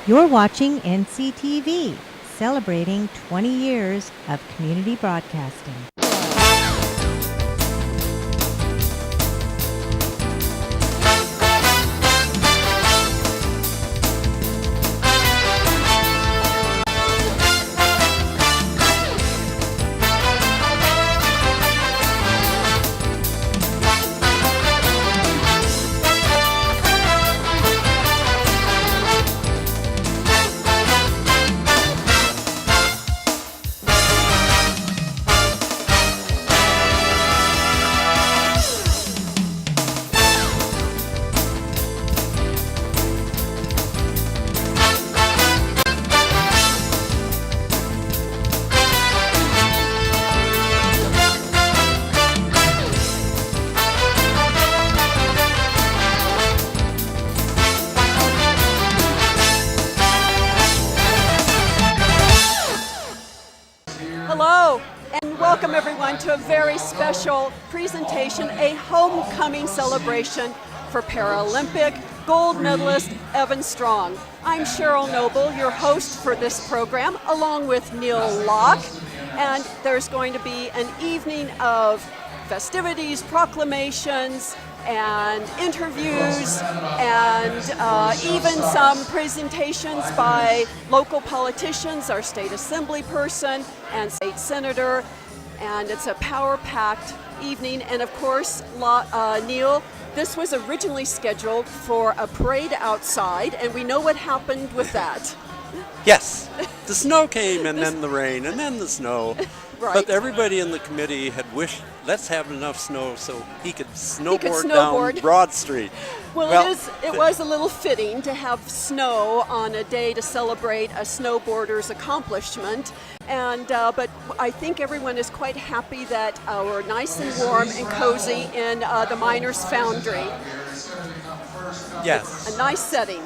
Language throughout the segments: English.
You're watching NCTV, celebrating 20 years of community broadcasting. Hello, and welcome everyone to a very special presentation, a homecoming celebration for Paralympic gold medalist Evan Strong. I'm Cheryl Noble, your host for this program, along with Neil Locke, and there's going to be an evening of festivities, proclamations, and interviews, and even some presentations by local politicians, our state assembly person and state senator, and it's a power-packed evening. And of course, Neil, this was originally scheduled for a parade outside, and we know what happened with that. Yes, the snow came, and then the rain, and then the snow. Right. But everybody in the committee had wished, let's have enough snow so he could snowboard down Broad Street. Well, it was a little fitting to have snow on a day to celebrate a snowboarder's accomplishment. And but I think everyone is quite happy that we're nice and warm and cozy in the Miners Foundry. Yes. A nice setting.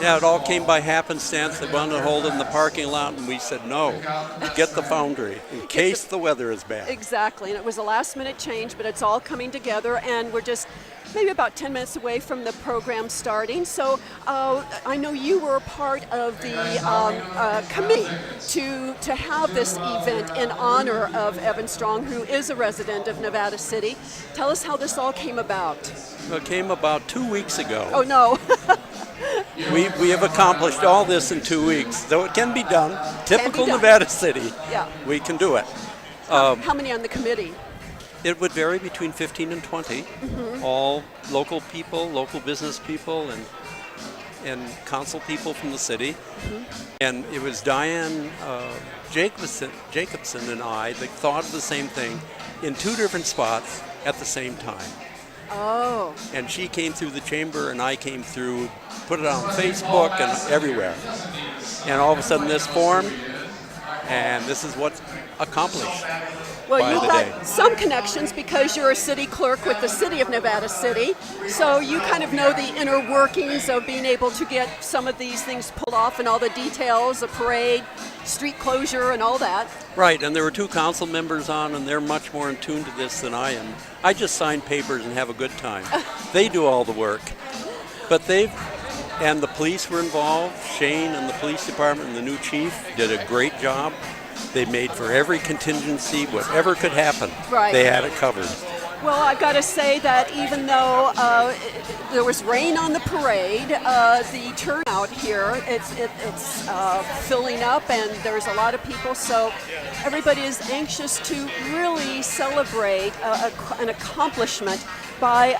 Yeah, it all came by happenstance. They wanted to hold it in the parking lot, and we said, no, get the foundry in case the weather is bad. Exactly, and it was a last-minute change, but it's all coming together, and we're just maybe about 10 minutes away from the program starting. So I know you were a part of the committee to have this event in honor of Evan Strong, who is a resident of Nevada City. Tell us how this all came about. It came about 2 weeks ago. Oh, no. We have accomplished all this in 2 weeks, though it can be done. Typical Nevada City. Yeah. We can do it. How many on the committee? It would vary between 15 and 20. Mm-hmm. All local people, local business people, and council people from the city. Mm-hmm. And it was Diane Jacobson and I that thought of the same thing in two different spots at the same time. Oh. And she came through the chamber, and I came through, put it on Facebook and everywhere. And all of a sudden this formed, and this is what's accomplished. Well, you've got some connections because you're a city clerk with the city of Nevada City, so you kind of know the inner workings of being able to get some of these things pulled off and all the details, a parade, street closure, and all that. Right, and there were two council members on, and they're much more in tune to this than I am. I just sign papers and have a good time. They do all the work. But and the police were involved. Shane and the police department and the new chief did a great job. They made for every contingency, whatever could happen. Right. They had it covered. Well, I've got to say that even though there was rain on the parade, the turnout here, it's filling up, and there's a lot of people, so everybody is anxious to really celebrate an accomplishment by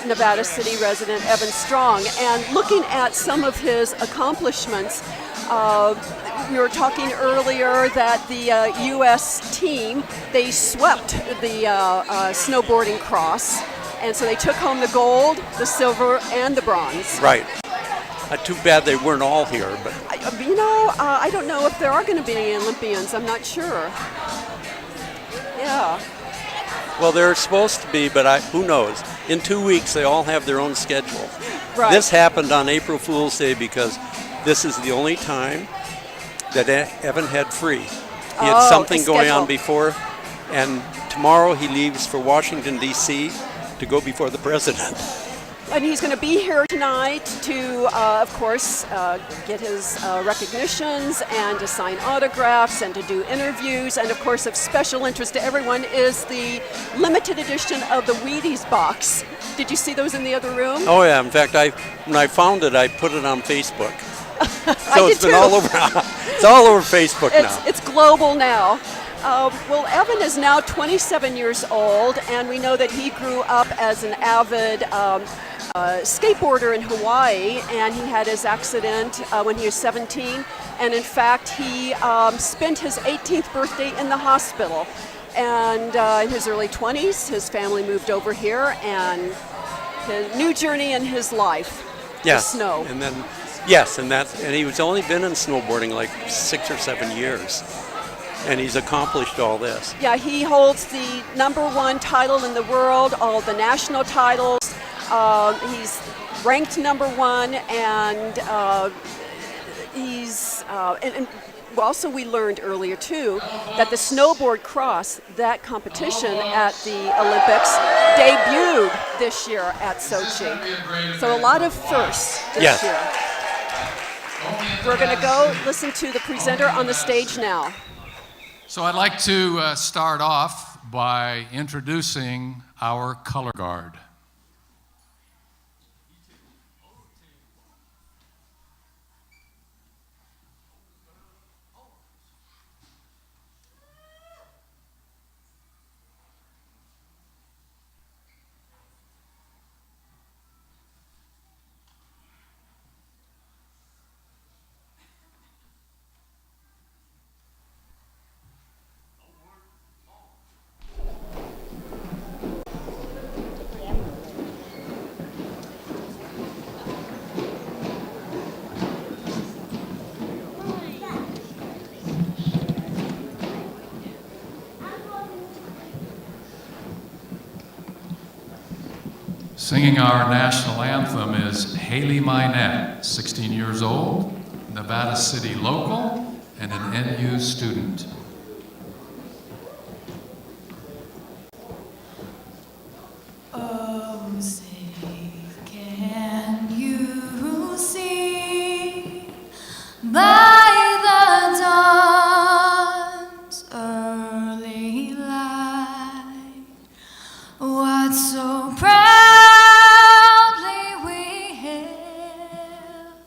Nevada City resident Evan Strong. And looking at some of his accomplishments, we were talking earlier that the U.S. team, they swept the snowboarding cross, and so they took home the gold, the silver, and the bronze. Right. Too bad they weren't all here. But I don't know if there are going to be any Olympians. I'm not sure. Yeah. Well, they're supposed to be, but who knows? In 2 weeks, they all have their own schedule. Right. This happened on April Fool's Day because this is the only time that Evan had free. He had something going on before, and tomorrow he leaves for Washington, D.C. to go before the president. And he's going to be here tonight to, of course, get his recognitions and to sign autographs and to do interviews. And of course, of special interest to everyone is the limited edition of the Wheaties box. Did you see those in the other room? Oh yeah. In fact, when I found it, I put it on Facebook. I So did it's been too. all over. It's all over Facebook now. It's global now. Well, Evan is now 27 years old, and we know that he grew up as an avid skateboarder in Hawaii, and he had his accident when he was 17. And in fact, he spent his 18th birthday in the hospital. And in his early 20s, his family moved over here, and his new journey in his life. Yes. The snow. And then, yes, and he was only been in snowboarding like 6 or 7 years, and he's accomplished all this. Yeah, he holds the #1 title in the world, all the national titles. He's ranked #1, and he's and also we learned earlier too that the snowboard cross, that competition at the Olympics, debuted this year at Sochi. So a lot of firsts this Yes. year. We're going to go listen to the presenter on the stage now. So I'd like to start off by introducing our color guard. Singing our national anthem is Haley Minette, 16 years old, Nevada City local, and an NU student. Oh, say, can you see by the dawn's early light what so proudly we hailed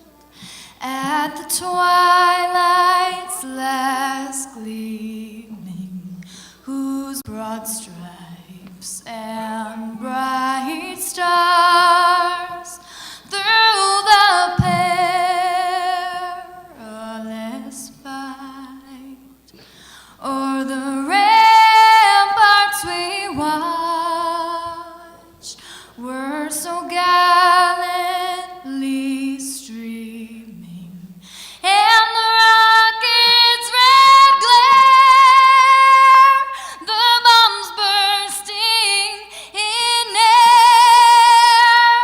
at the twilight's last gleaming, whose broad stripes and bright stars through the perilous fight o'er the ramparts we watched were so gallantly streaming, and the rocket's red glare, the bombs bursting in air,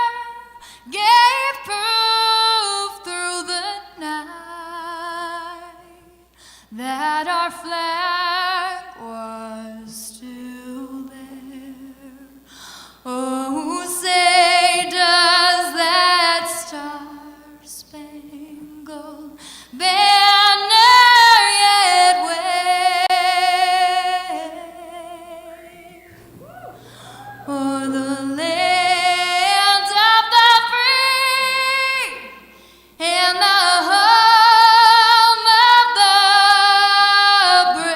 gave proof through the night that our flag was still there. Oh, say does that star-spangled banner yet wave o'er the land of the free and the home of the brave?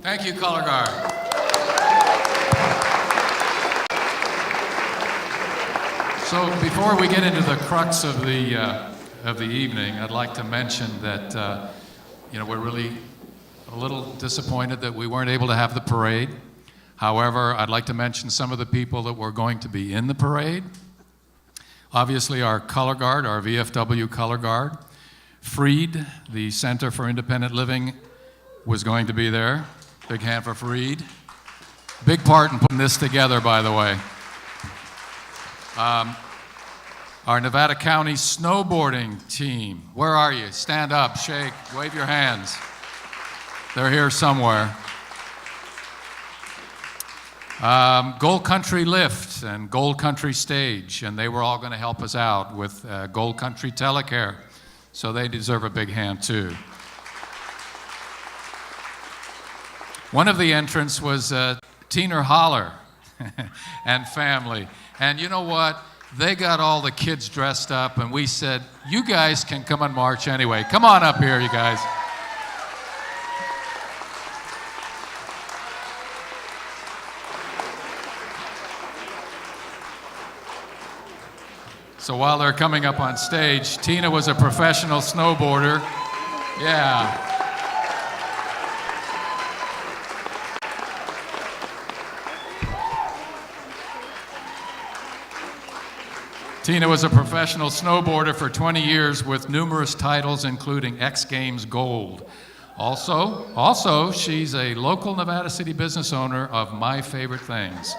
Thank you, color guard. So before we get into the crux of the evening, I'd like to mention that we're really a little disappointed that we weren't able to have the parade. However, I'd like to mention some of the people that were going to be in the parade. Obviously, our color guard, our VFW color guard. Freed, the Center for Independent Living, was going to be there. Big hand for Freed. Big part in putting this together, by the way. Our Nevada County snowboarding team. Where are you? Stand up, shake, wave your hands. They're here somewhere. Gold Country Lift and Gold Country Stage, and they were all going to help us out with Gold Country Telecare, so they deserve a big hand too. One of the entrants was Teener Holler and family, and you know what? They got all the kids dressed up, and we said, you guys can come and march anyway. Come on up here, you guys. So while they're coming up on stage, Tina was a professional snowboarder. Yeah. Tina was a professional snowboarder for 20 years with numerous titles, including X Games Gold. Also, she's a local Nevada City business owner of My Favorite Things,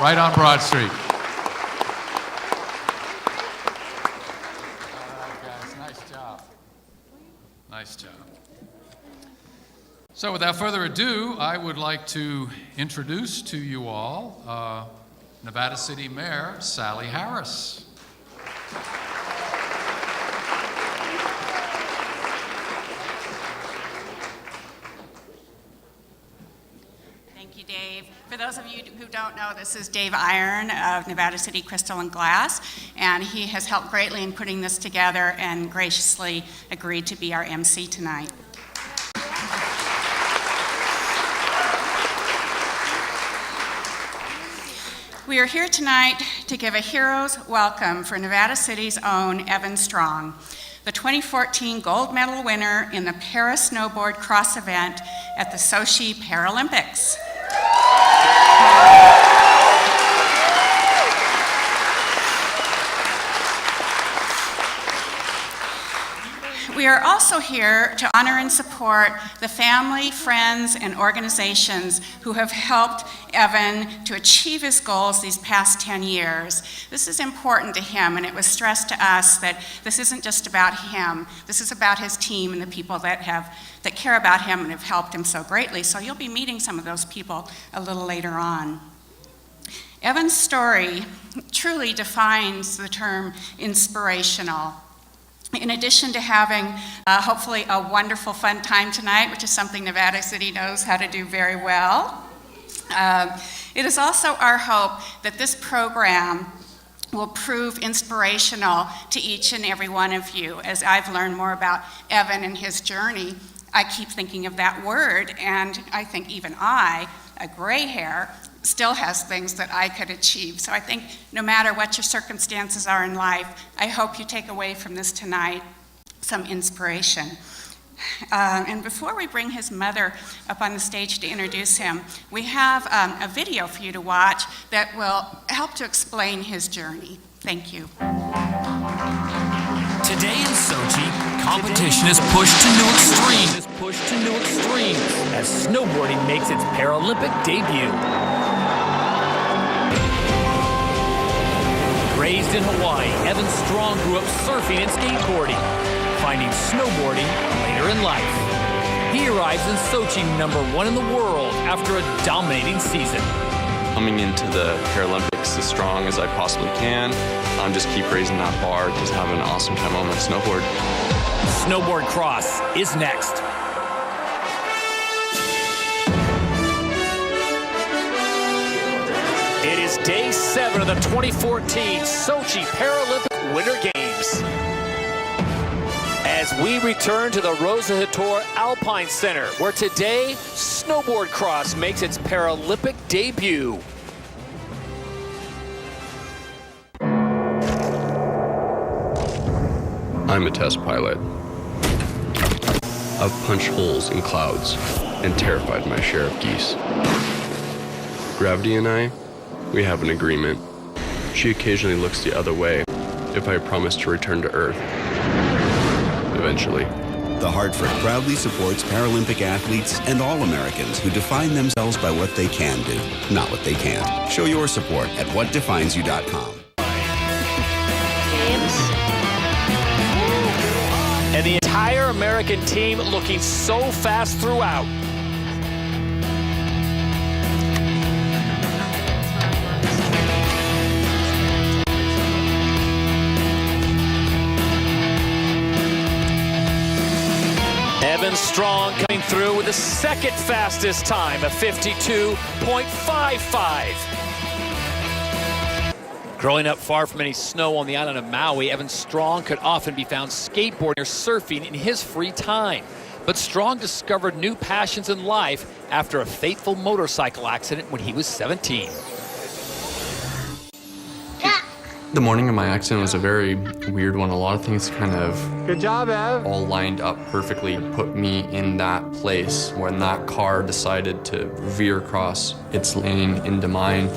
right on Broad Street. Nice job. So without further ado, I would like to introduce to you all Nevada City Mayor Sally Harris. Thank you, Dave. For those of you who don't know, this is Dave Iron of Nevada City Crystal and Glass, and he has helped greatly in putting this together and graciously agreed to be our MC tonight. We are here tonight to give a hero's welcome for Nevada City's own Evan Strong, the 2014 gold medal winner in the para-snowboard cross event at the Sochi Paralympics. We are also here to honor and support the family, friends, and organizations who have helped Evan to achieve his goals these past 10 years. This is important to him, and it was stressed to us that this isn't just about him. This is about his team and the people that care about him and have helped him so greatly. So you'll be meeting some of those people a little later on. Evan's story truly defines the term inspirational. In addition to having hopefully a wonderful, fun time tonight, which is something Nevada City knows how to do very well, it is also our hope that this program will prove inspirational to each and every one of you. As I've learned more about Evan and his journey, I keep thinking of that word, and I think even I, a gray hair, still has things that I could achieve. So I think no matter what your circumstances are in life, I hope you take away from this tonight some inspiration. And before we bring his mother up on the stage to introduce him, we have a video for you to watch that will help to explain his journey. Thank you. Today in Sochi, competition is pushed to new extremes. As snowboarding makes its Paralympic debut. Raised in Hawaii, Evan Strong grew up surfing and skateboarding, finding snowboarding later in life. He arrives in Sochi #1 in the world after a dominating season. Coming into the Paralympics as strong as I possibly can. Just keep raising that bar, just have an awesome time on my snowboard. Snowboard Cross is next. It is day 7 of the 2014 Sochi Paralympic Winter Games. As we return to the Rosa Hator Alpine Center, where today, Snowboard Cross makes its Paralympic debut. I'm a test pilot. I've punched holes in clouds and terrified my share of geese. Gravity and I, we have an agreement. She occasionally looks the other way if I promise to return to Earth. Eventually. The Hartford proudly supports Paralympic athletes and all Americans who define themselves by what they can do, not what they can't. Show your support at whatdefinesyou.com. And the entire American team looking so fast throughout. Evan Strong coming through with the second fastest time, a 52.55. Growing up far from any snow on the island of Maui, Evan Strong could often be found skateboarding or surfing in his free time. But Strong discovered new passions in life after a fateful motorcycle accident when he was 17. The morning of my accident was a very weird one. A lot of things kind of Good job, Ev. all lined up perfectly, put me in that place when that car decided to veer across its lane into mine.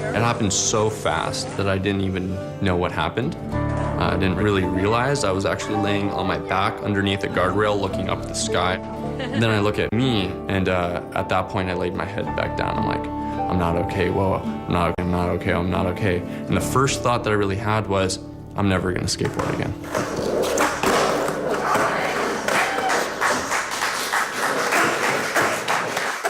It happened so fast that I didn't even know what happened. I didn't really realize I was actually laying on my back underneath a guardrail looking up at the sky. Then I look at me, and at that point I laid my head back down. I'm like, I'm not okay, whoa, I'm not okay, I'm not okay. And the first thought that I really had was, I'm never gonna skateboard again.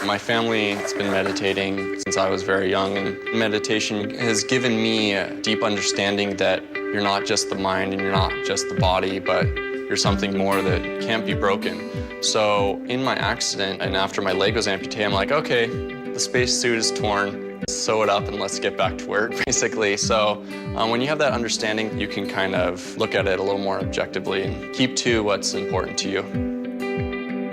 My family has been meditating since I was very young, and meditation has given me a deep understanding that you're not just the mind and you're not just the body, but you're something more that can't be broken. So in my accident and after my leg was amputated, I'm like, okay, the spacesuit is torn, sew it up and let's get back to work, basically. So when you have that understanding, you can kind of look at it a little more objectively and keep to what's important to you.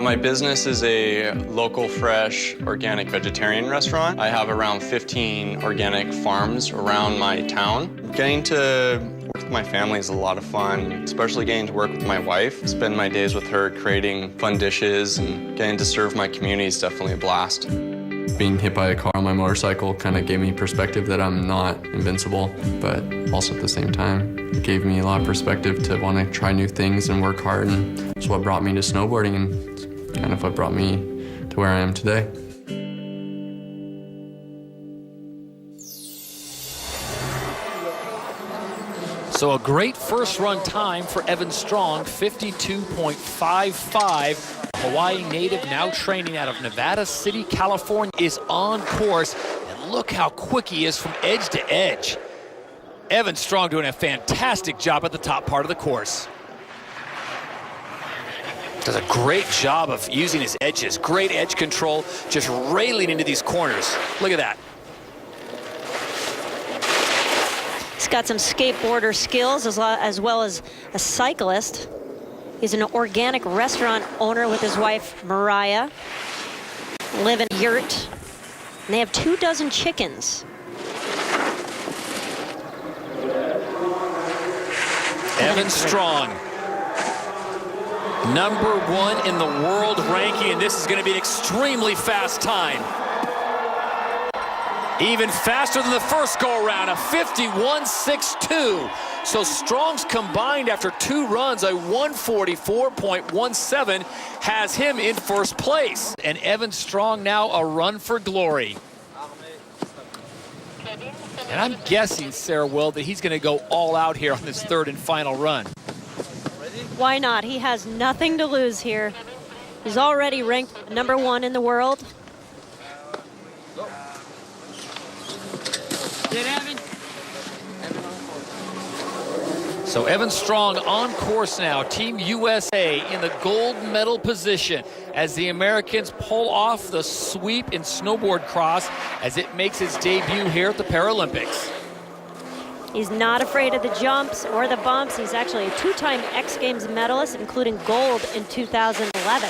My business is a local, fresh, organic vegetarian restaurant. I have around 15 organic farms around my town. Getting to work with my family is a lot of fun, especially getting to work with my wife. Spend my days with her creating fun dishes, and getting to serve my community is definitely a blast. Being hit by a car on my motorcycle kind of gave me perspective that I'm not invincible, but also at the same time, it gave me a lot of perspective to want to try new things and work hard, and it's what brought me to snowboarding and kind of what brought me to where I am today. So a great first run time for Evan Strong, 52.55. Hawaii native now training out of Nevada City, California, is on course. And look how quick he is from edge to edge. Evan Strong doing a fantastic job at the top part of the course. Does a great job of using his edges. Great edge control, just railing into these corners. Look at that. He's got some skateboarder skills as well as a cyclist. He's an organic restaurant owner with his wife, Mariah. Live in a yurt. And they have 24 chickens. Evan Strong, #1 in the world ranking, and this is going to be an extremely fast time. Even faster than the first go-around, a 51.62. So Strong's combined after 2 runs, a 144.17 has him in first place. And Evan Strong now a run for glory. And I'm guessing, Sarah Will, that he's going to go all out here on this third and final run. Why not? He has nothing to lose here. He's already ranked #1 in the world. So Evan Strong on course now, Team USA in the gold medal position as the Americans pull off the sweep in snowboard cross as it makes its debut here at the Paralympics. He's not afraid of the jumps or the bumps. He's actually a 2-time X Games medalist, including gold in 2011.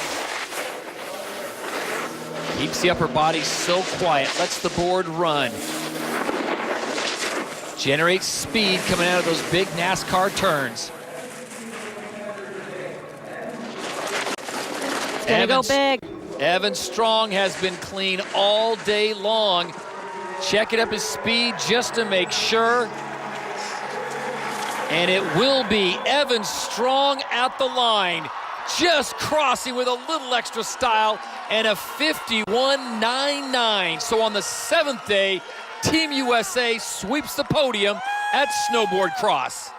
Keeps the upper body so quiet, lets the board run. Generates speed coming out of those big NASCAR turns. gonna go big. Evan Strong has been clean all day long. Checking up his speed just to make sure. And it will be Evan Strong at the line, just crossing with a little extra style and a 51.99. So on the 7th day, Team USA sweeps the podium at Snowboard Cross.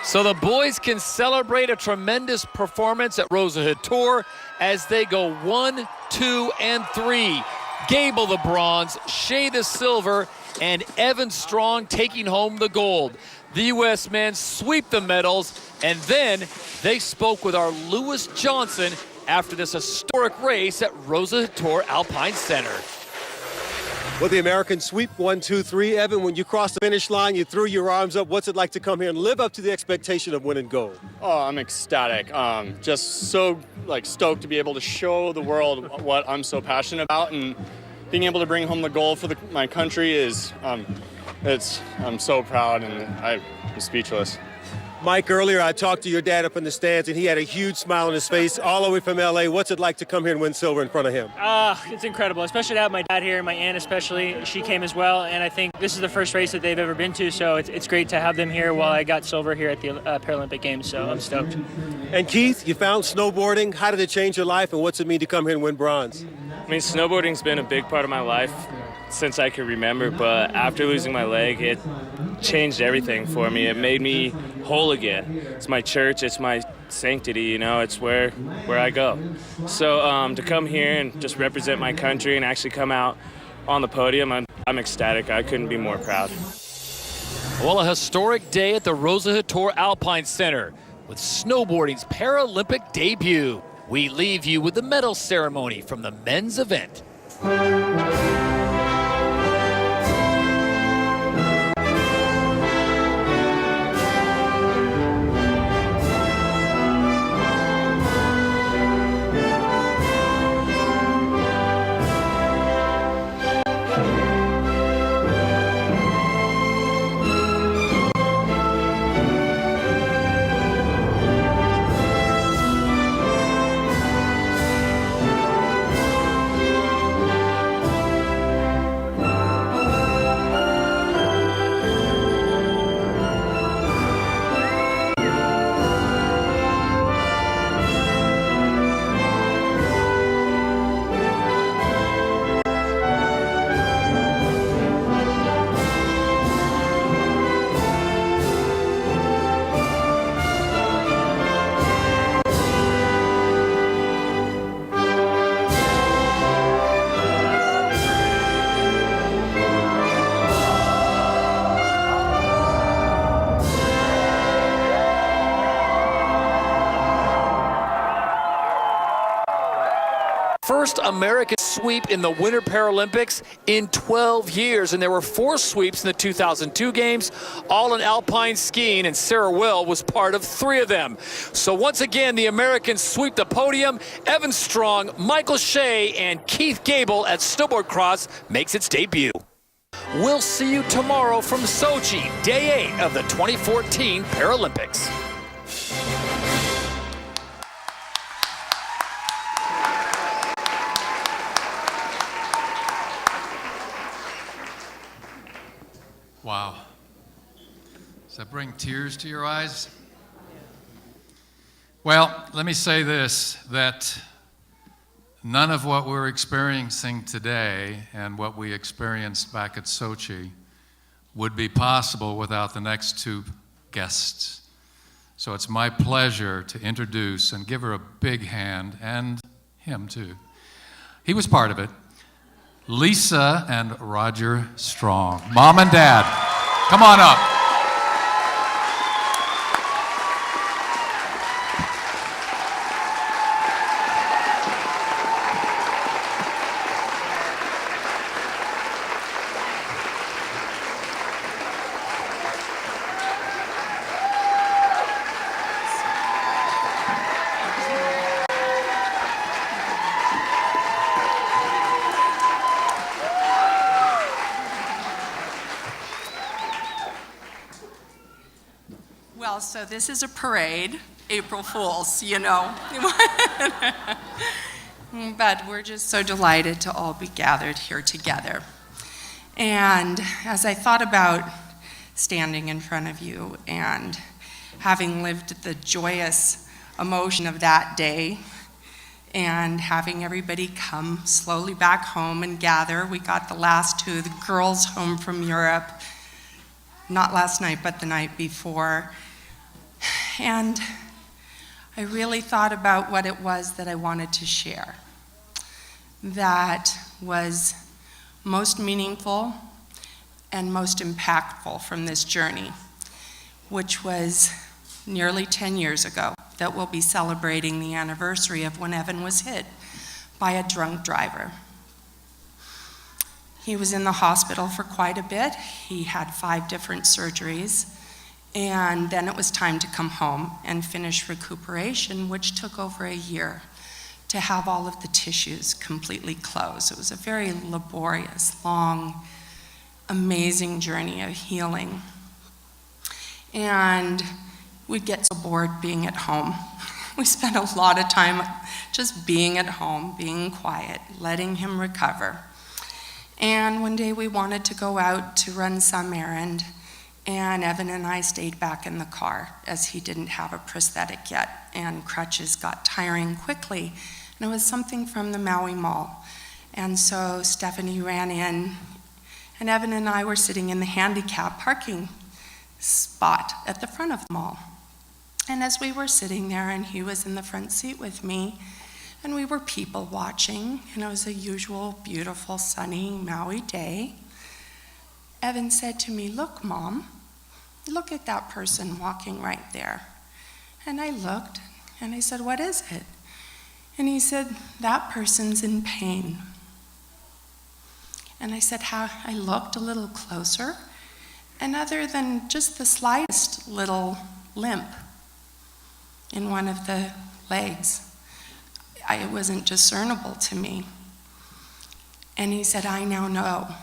So the boys can celebrate a tremendous performance at Rosa Couture as they go 1, 2, and 3. Gable the bronze, Shea the silver, and Evan Strong taking home the gold. The U.S. men sweep the medals, and then they spoke with our Lewis Johnson after this historic race at Rosa Couture Alpine Center. Well, the Americans sweep 1, 2, 3. Evan, when you crossed the finish line, you threw your arms up. What's it like to come here and live up to the expectation of winning gold? Oh, I'm ecstatic. Just so stoked to be able to show the world what I'm so passionate about, and being able to bring home the gold for my country is, I'm so proud, and I'm speechless. Mike, earlier I talked to your dad up in the stands, and he had a huge smile on his face all the way from L.A. What's it like to come here and win silver in front of him? It's incredible, especially to have my dad here, my aunt especially. She came as well, and I think this is the first race that they've ever been to, so it's great to have them here while I got silver here at the Paralympic Games, so I'm stoked. And Keith, you found snowboarding. How did it change your life, and what's it mean to come here and win bronze? I mean, snowboarding's been a big part of my life since I can remember, but after losing my leg, it changed everything for me. It made me whole again. It's my church, it's my sanctity, you know, it's where I go. So to come here and just represent my country and actually come out on the podium, I'm ecstatic. I couldn't be more proud. Well, a historic day at the Rosa Couture Alpine Center with snowboarding's Paralympic debut. We leave you with the medal ceremony from the men's event. First American sweep in the Winter Paralympics in 12 years, and there were 4 sweeps in the 2002 games, all in alpine skiing, and Sarah Will was part of 3 of them. So once again, the Americans sweep the podium. Evan Strong, Michael Shea, and Keith Gable at Snowboard Cross makes its debut. We'll see you tomorrow from Sochi, day 8 of the 2014 Paralympics. Wow. Does that bring tears to your eyes? Well, let me say this, that none of what we're experiencing today and what we experienced back at Sochi would be possible without the next 2 guests. So it's my pleasure to introduce and give her a big hand, and him too. He was part of it. Lisa and Roger Strong. Mom and Dad, come on up. Well, so this is a parade, April Fools, you know. But we're just so delighted to all be gathered here together. And as I thought about standing in front of you and having lived the joyous emotion of that day and having everybody come slowly back home and gather, we got the last two, the girls home from Europe, not last night, but the night before. And I really thought about what it was that I wanted to share that was most meaningful and most impactful from this journey, which was nearly 10 years ago that we'll be celebrating the anniversary of when Evan was hit by a drunk driver. He was in the hospital for quite a bit. He had 5 different surgeries, and then it was time to come home and finish recuperation, which took over a year to have all of the tissues completely closed. It was a very laborious, long, amazing journey of healing. And we'd get so bored being at home. We spent a lot of time just being at home, being quiet, letting him recover. And one day we wanted to go out to run some errand, and Evan and I stayed back in the car as he didn't have a prosthetic yet, and crutches got tiring quickly. And it was something from the Maui Mall. And so Stephanie ran in, and Evan and I were sitting in the handicap parking spot at the front of the mall. And as we were sitting there, and he was in the front seat with me, and we were people watching, and it was a usual, beautiful, sunny Maui day, Evan said to me, "Look, Mom, look at that person walking right there." And I looked, and I said, "What is it?" And he said, "That person's in pain." And I said, "How?" I looked a little closer, and other than just the slightest little limp in one of the legs, it wasn't discernible to me. And he said, "I now know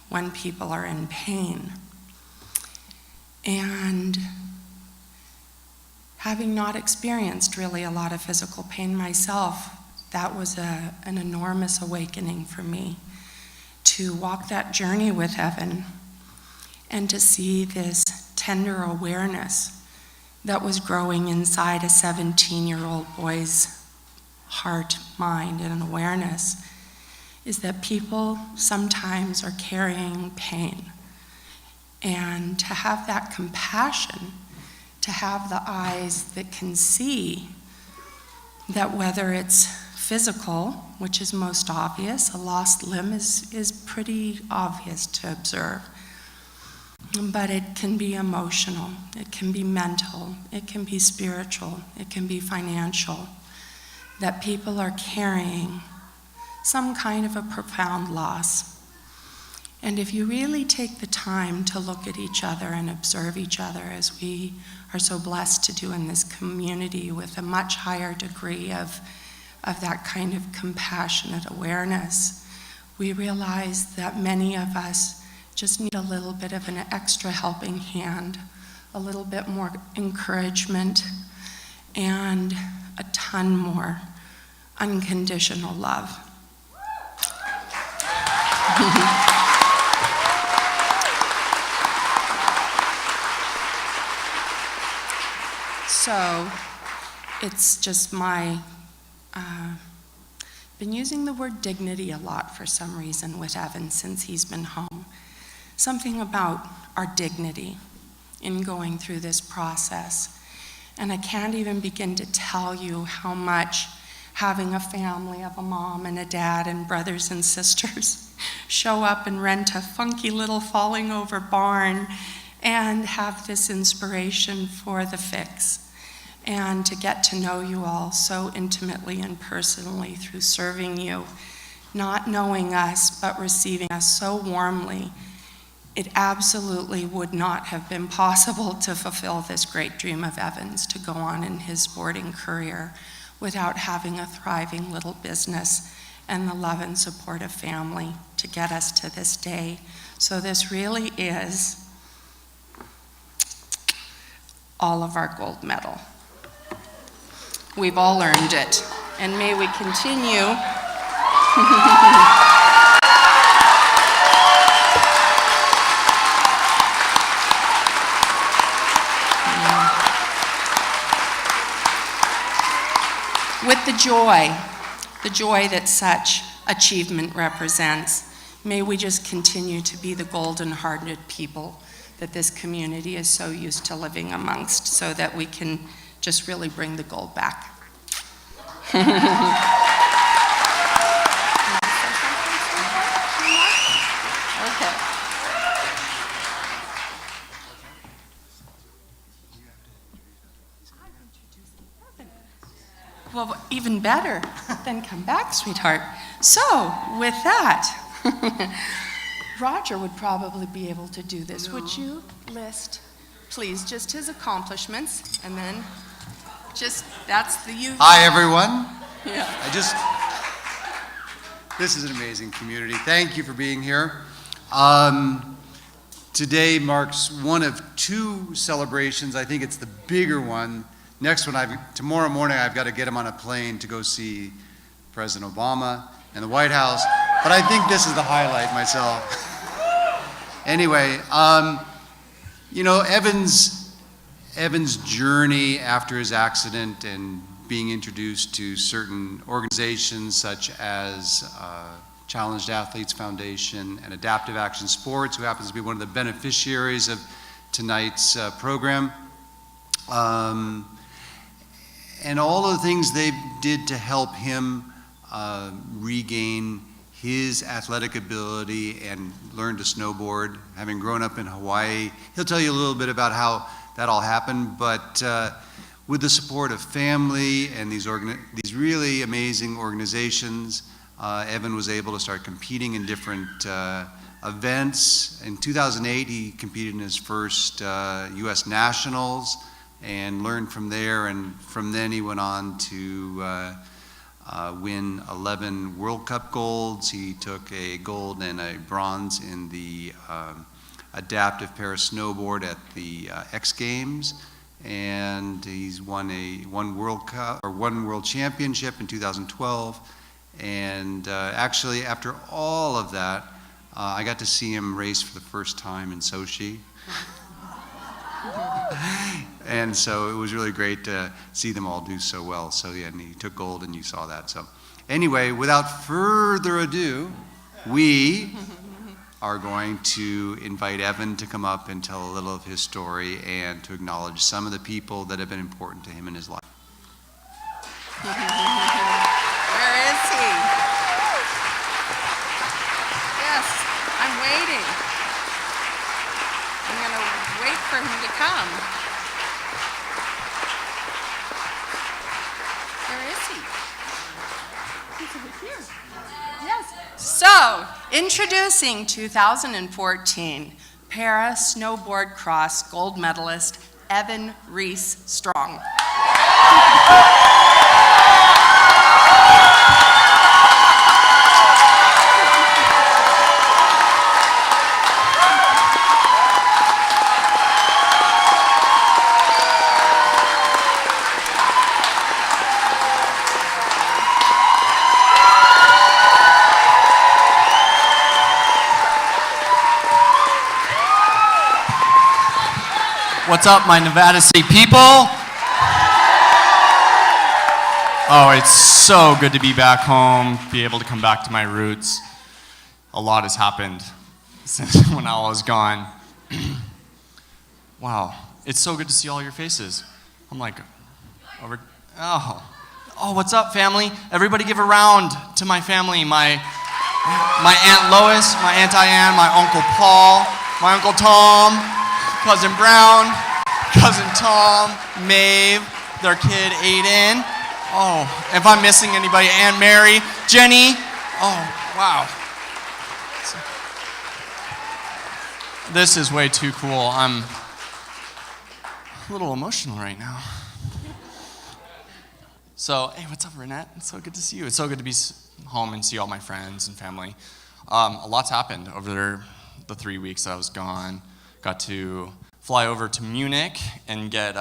when people are in pain." And having not experienced really a lot of physical pain myself, that was an enormous awakening for me to walk that journey with Evan and to see this tender awareness that was growing inside a 17-year-old boy's heart, mind, and awareness, is that people sometimes are carrying pain. And to have that compassion, to have the eyes that can see that whether it's physical, which is most obvious, a lost limb is pretty obvious to observe, but it can be emotional, it can be mental, it can be spiritual, it can be financial, that people are carrying some kind of a profound loss. And if you really take the time to look at each other and observe each other, as we are so blessed to do in this community with a much higher degree of that kind of compassionate awareness, we realize that many of us just need a little bit of an extra helping hand, a little bit more encouragement, and a ton more unconditional love. So it's just been using the word dignity a lot for some reason with Evan since he's been home. Something about our dignity in going through this process. And I can't even begin to tell you how much having a family of a mom and a dad and brothers and sisters show up and rent a funky little falling over barn and have this inspiration for the fix. And to get to know you all so intimately and personally through serving you, not knowing us, but receiving us so warmly, it absolutely would not have been possible to fulfill this great dream of Evan's, to go on in his sporting career without having a thriving little business and the love and support of family to get us to this day. So this really is all of our gold medal. We've all earned it, and may we continue with the joy that such achievement represents. May we just continue to be the golden-hearted people that this community is so used to living amongst, so that we can just really bring the gold back. Okay. Well, even better. Then come back, sweetheart. So, with that, Roger would probably be able to do this. No. Would you list, please, just his accomplishments, and then just, that's the you. Hi, everyone. Yeah. This is an amazing community. Thank you for being here. Today marks one of two celebrations. I think it's the bigger one. Next one, tomorrow morning, I've got to get him on a plane to go see President Obama and the White House. But I think this is the highlight myself. Anyway, you know, Evan's journey after his accident and being introduced to certain organizations such as Challenged Athletes Foundation and Adaptive Action Sports, who happens to be one of the beneficiaries of tonight's program. And all of the things they did to help him regain his athletic ability and learn to snowboard, having grown up in Hawaii. He'll tell you a little bit about how that all happened, but with the support of family and these really amazing organizations, Evan was able to start competing in different events. In 2008, he competed in his first U.S. Nationals and learned from there, and from then he went on to win 11 World Cup golds. He took a gold and a bronze in the adaptive para snowboard at the X Games, and he's won one World Cup or one World Championship in 2012. And actually, after all of that, I got to see him race for the first time in Sochi. And so it was really great to see them all do so well. So yeah, and he took gold, and you saw that. So anyway, without further ado, we are going to invite Evan to come up and tell a little of his story and to acknowledge some of the people that have been important to him in his life. Where is he? Yes, I'm waiting. I'm going to wait for him to come. Where is he? He's over here. Yes. So, introducing 2014 Para Snowboard Cross gold medalist Evan Reese Strong. What's up, my Nevada City people? Oh, it's so good to be back home, be able to come back to my roots. A lot has happened since when I was gone. Wow, it's so good to see all your faces. I'm like, oh, what's up, family? Everybody give a round to my family, my Aunt Lois, my Aunt Diane, my Uncle Paul, my Uncle Tom, Cousin Brown, Cousin Tom, Maeve, their kid Aiden. Oh, if I'm missing anybody, Aunt Mary, Jenny. Oh, wow. This is way too cool. I'm a little emotional right now. So, hey, what's up, Renette? It's so good to see you. It's so good to be home and see all my friends and family. A lot's happened over the 3 weeks that I was gone. Got to fly over to Munich and get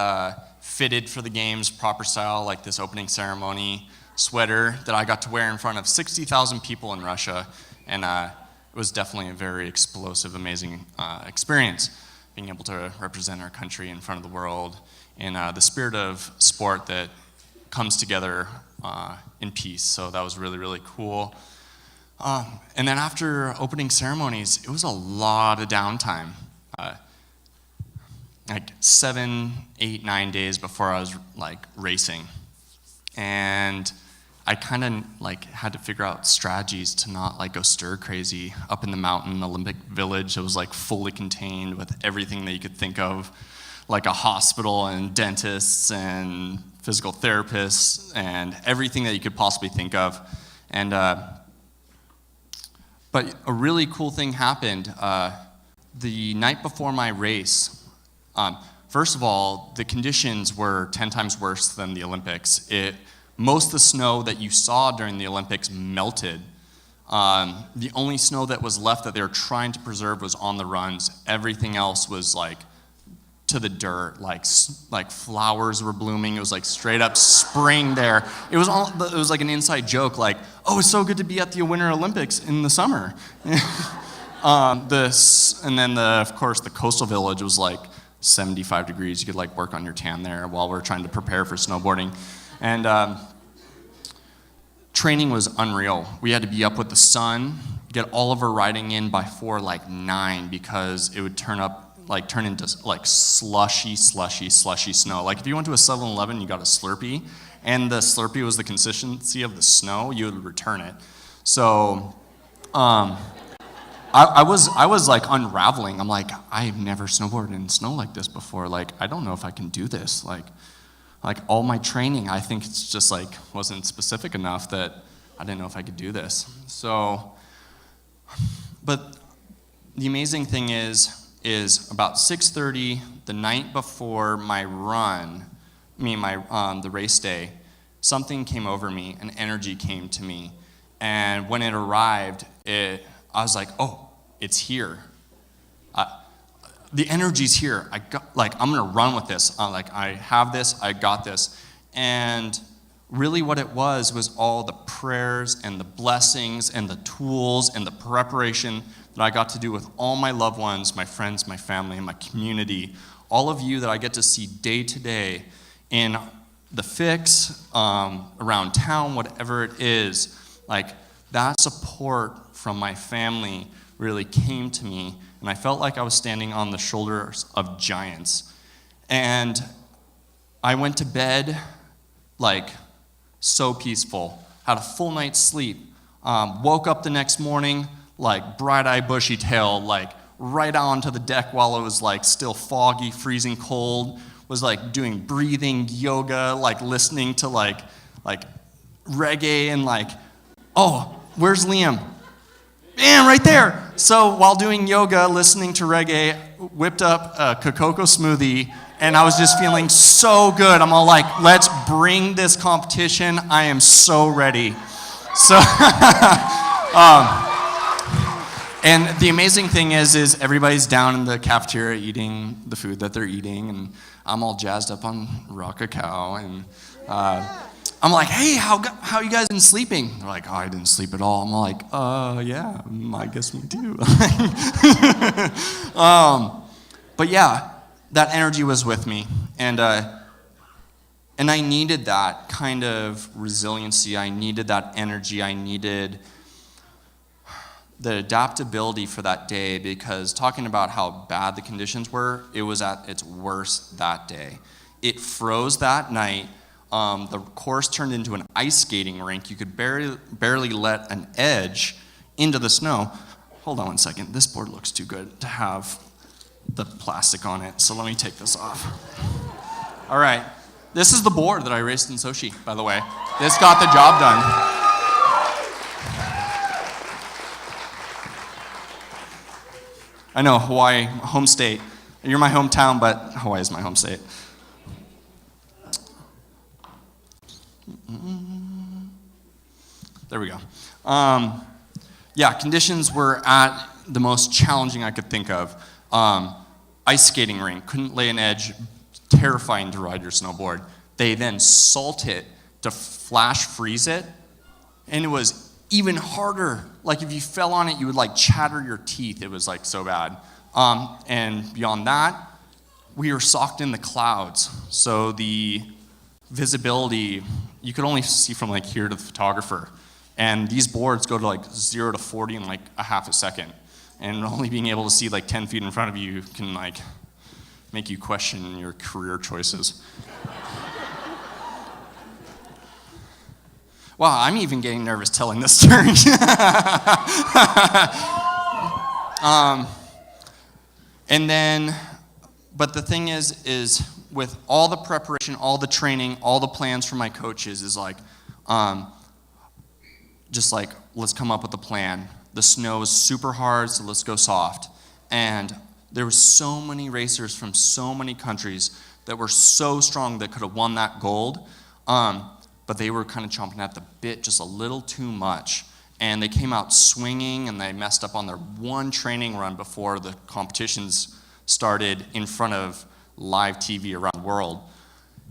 fitted for the games proper style, like this opening ceremony sweater that I got to wear in front of 60,000 people in Russia. And it was definitely a very explosive, amazing experience, being able to represent our country in front of the world in the spirit of sport that comes together in peace. So that was really, really cool. And then after opening ceremonies, it was a lot of downtime. Like 7, 8, 9 days before I was like racing. And I kind of like had to figure out strategies to not like go stir crazy up in the mountain Olympic Village. It was like fully contained with everything that you could think of, like a hospital and dentists and physical therapists and everything that you could possibly think of. And but a really cool thing happened. The night before my race, first of all, the conditions were 10 times worse than the Olympics. Most of the snow that you saw during the Olympics melted. The only snow that was left that they were trying to preserve was on the runs. Everything else was like to the dirt, like flowers were blooming. It was like straight up spring there. It was like an inside joke, like, oh, it's so good to be at the Winter Olympics in the summer. And then of course the coastal village was like 75 degrees. You could like work on your tan there while we're trying to prepare for snowboarding. And training was unreal. We had to be up with the sun, get all of our riding in by 9 because it would turn into like slushy snow. Like if you went to a 7-Eleven, you got a Slurpee, and the Slurpee was the consistency of the snow, you would return it. So I was like unraveling. I'm like, I've never snowboarded in snow like this before. Like, I don't know if I can do this. Like all my training, I think it's just like wasn't specific enough that I didn't know if I could do this. So, but the amazing thing is about 6:30 the night before my run, the race day, something came over me, an energy came to me. And when it arrived, I was like, oh, it's here. The energy's here. I'm gonna run with this. I have this, I got this. And really what it was all the prayers and the blessings and the tools and the preparation that I got to do with all my loved ones, my friends, my family, and my community. All of you that I get to see day to day in the fix, around town, whatever it is, like that support from my family really came to me, and I felt like I was standing on the shoulders of giants. And I went to bed like so peaceful, had a full night's sleep, woke up the next morning like bright-eyed, bushy-tailed, like right onto the deck while it was like still foggy, freezing cold, was like doing breathing yoga, like listening to like reggae and like, oh, where's Liam? Man, right there. So while doing yoga, listening to reggae, whipped up a Cocoa smoothie, and I was just feeling so good. I'm all like, let's bring this competition. I am so ready. So, and the amazing thing is everybody's down in the cafeteria eating the food that they're eating, and I'm all jazzed up on raw cacao, and I'm like, hey, how you guys been sleeping? They're like, oh, I didn't sleep at all. I'm like, yeah, I guess me too. But yeah, that energy was with me, and I needed that kind of resiliency. I needed that energy. I needed the adaptability for that day, because talking about how bad the conditions were, it was at its worst that day. It froze that night. The course turned into an ice skating rink. You could barely let an edge into the snow. Hold on one second. This board looks too good to have the plastic on it, so let me take this off. All right. This is the board that I raced in Sochi, by the way. This got the job done. I know, Hawaii, home state. You're my hometown, but Hawaii is my home state. There we go. Yeah, conditions were at the most challenging I could think of. ice skating rink, couldn't lay an edge, terrifying to ride your snowboard. They then salt it to flash freeze it, and it was even harder. Like if you fell on it, you would like chatter your teeth. It was like so bad. And beyond that, we were socked in the clouds. So the visibility, you could only see from like here to the photographer. And these boards go to like 0 to 40 in like a half a second. And only being able to see like 10 feet in front of you can like make you question your career choices. Wow, I'm even getting nervous telling this story. And then, but the thing is with all the preparation, all the training, all the plans from my coaches is like, just like, let's come up with a plan. The snow is super hard, so let's go soft. And there were so many racers from so many countries that were so strong that could have won that gold, but they were kind of chomping at the bit just a little too much. And they came out swinging, and they messed up on their one training run before the competitions started in front of live TV around the world.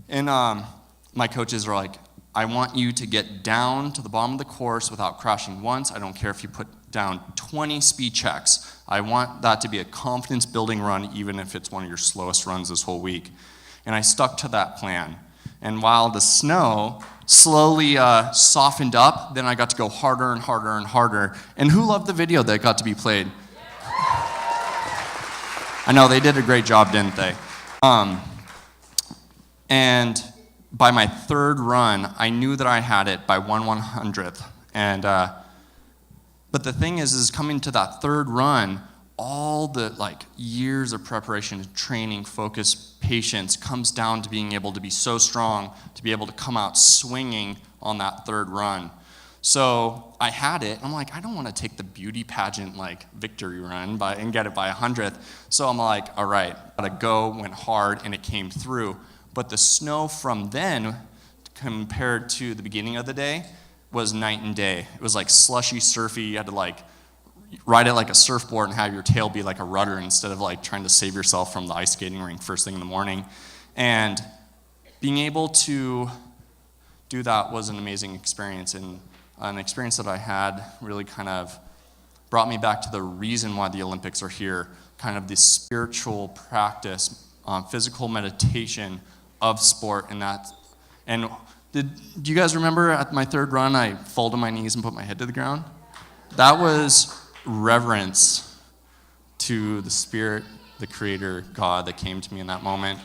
And my coaches were like, I want you to get down to the bottom of the course without crashing once. I don't care if you put down 20 speed checks. I want that to be a confidence building run, even if it's one of your slowest runs this whole week. And I stuck to that plan. And while the snow slowly softened up, then I got to go harder and harder and harder. And who loved the video that got to be played? I know, they did a great job, didn't they? And by my third run, I knew that I had it by 1/100th. And but the thing is coming to that third run, all the like years of preparation, training, focus, patience comes down to being able to be so strong to be able to come out swinging on that third run. So I had it. I'm like, I don't want to take the beauty pageant like victory run and get it by 100th. So I'm like, all right, gotta go. Went hard, and it came through. But the snow from then, compared to the beginning of the day, was night and day. It was like slushy, surfy. You had to like ride it like a surfboard and have your tail be like a rudder instead of like trying to save yourself from the ice skating rink first thing in the morning. And being able to do that was an amazing experience, and an experience that I had really kind of brought me back to the reason why the Olympics are here, kind of this spiritual practice, physical meditation of sport. And that, and do you guys remember at my third run I folded my knees and put my head to the ground? That was reverence to the Spirit, the Creator, God that came to me in that moment.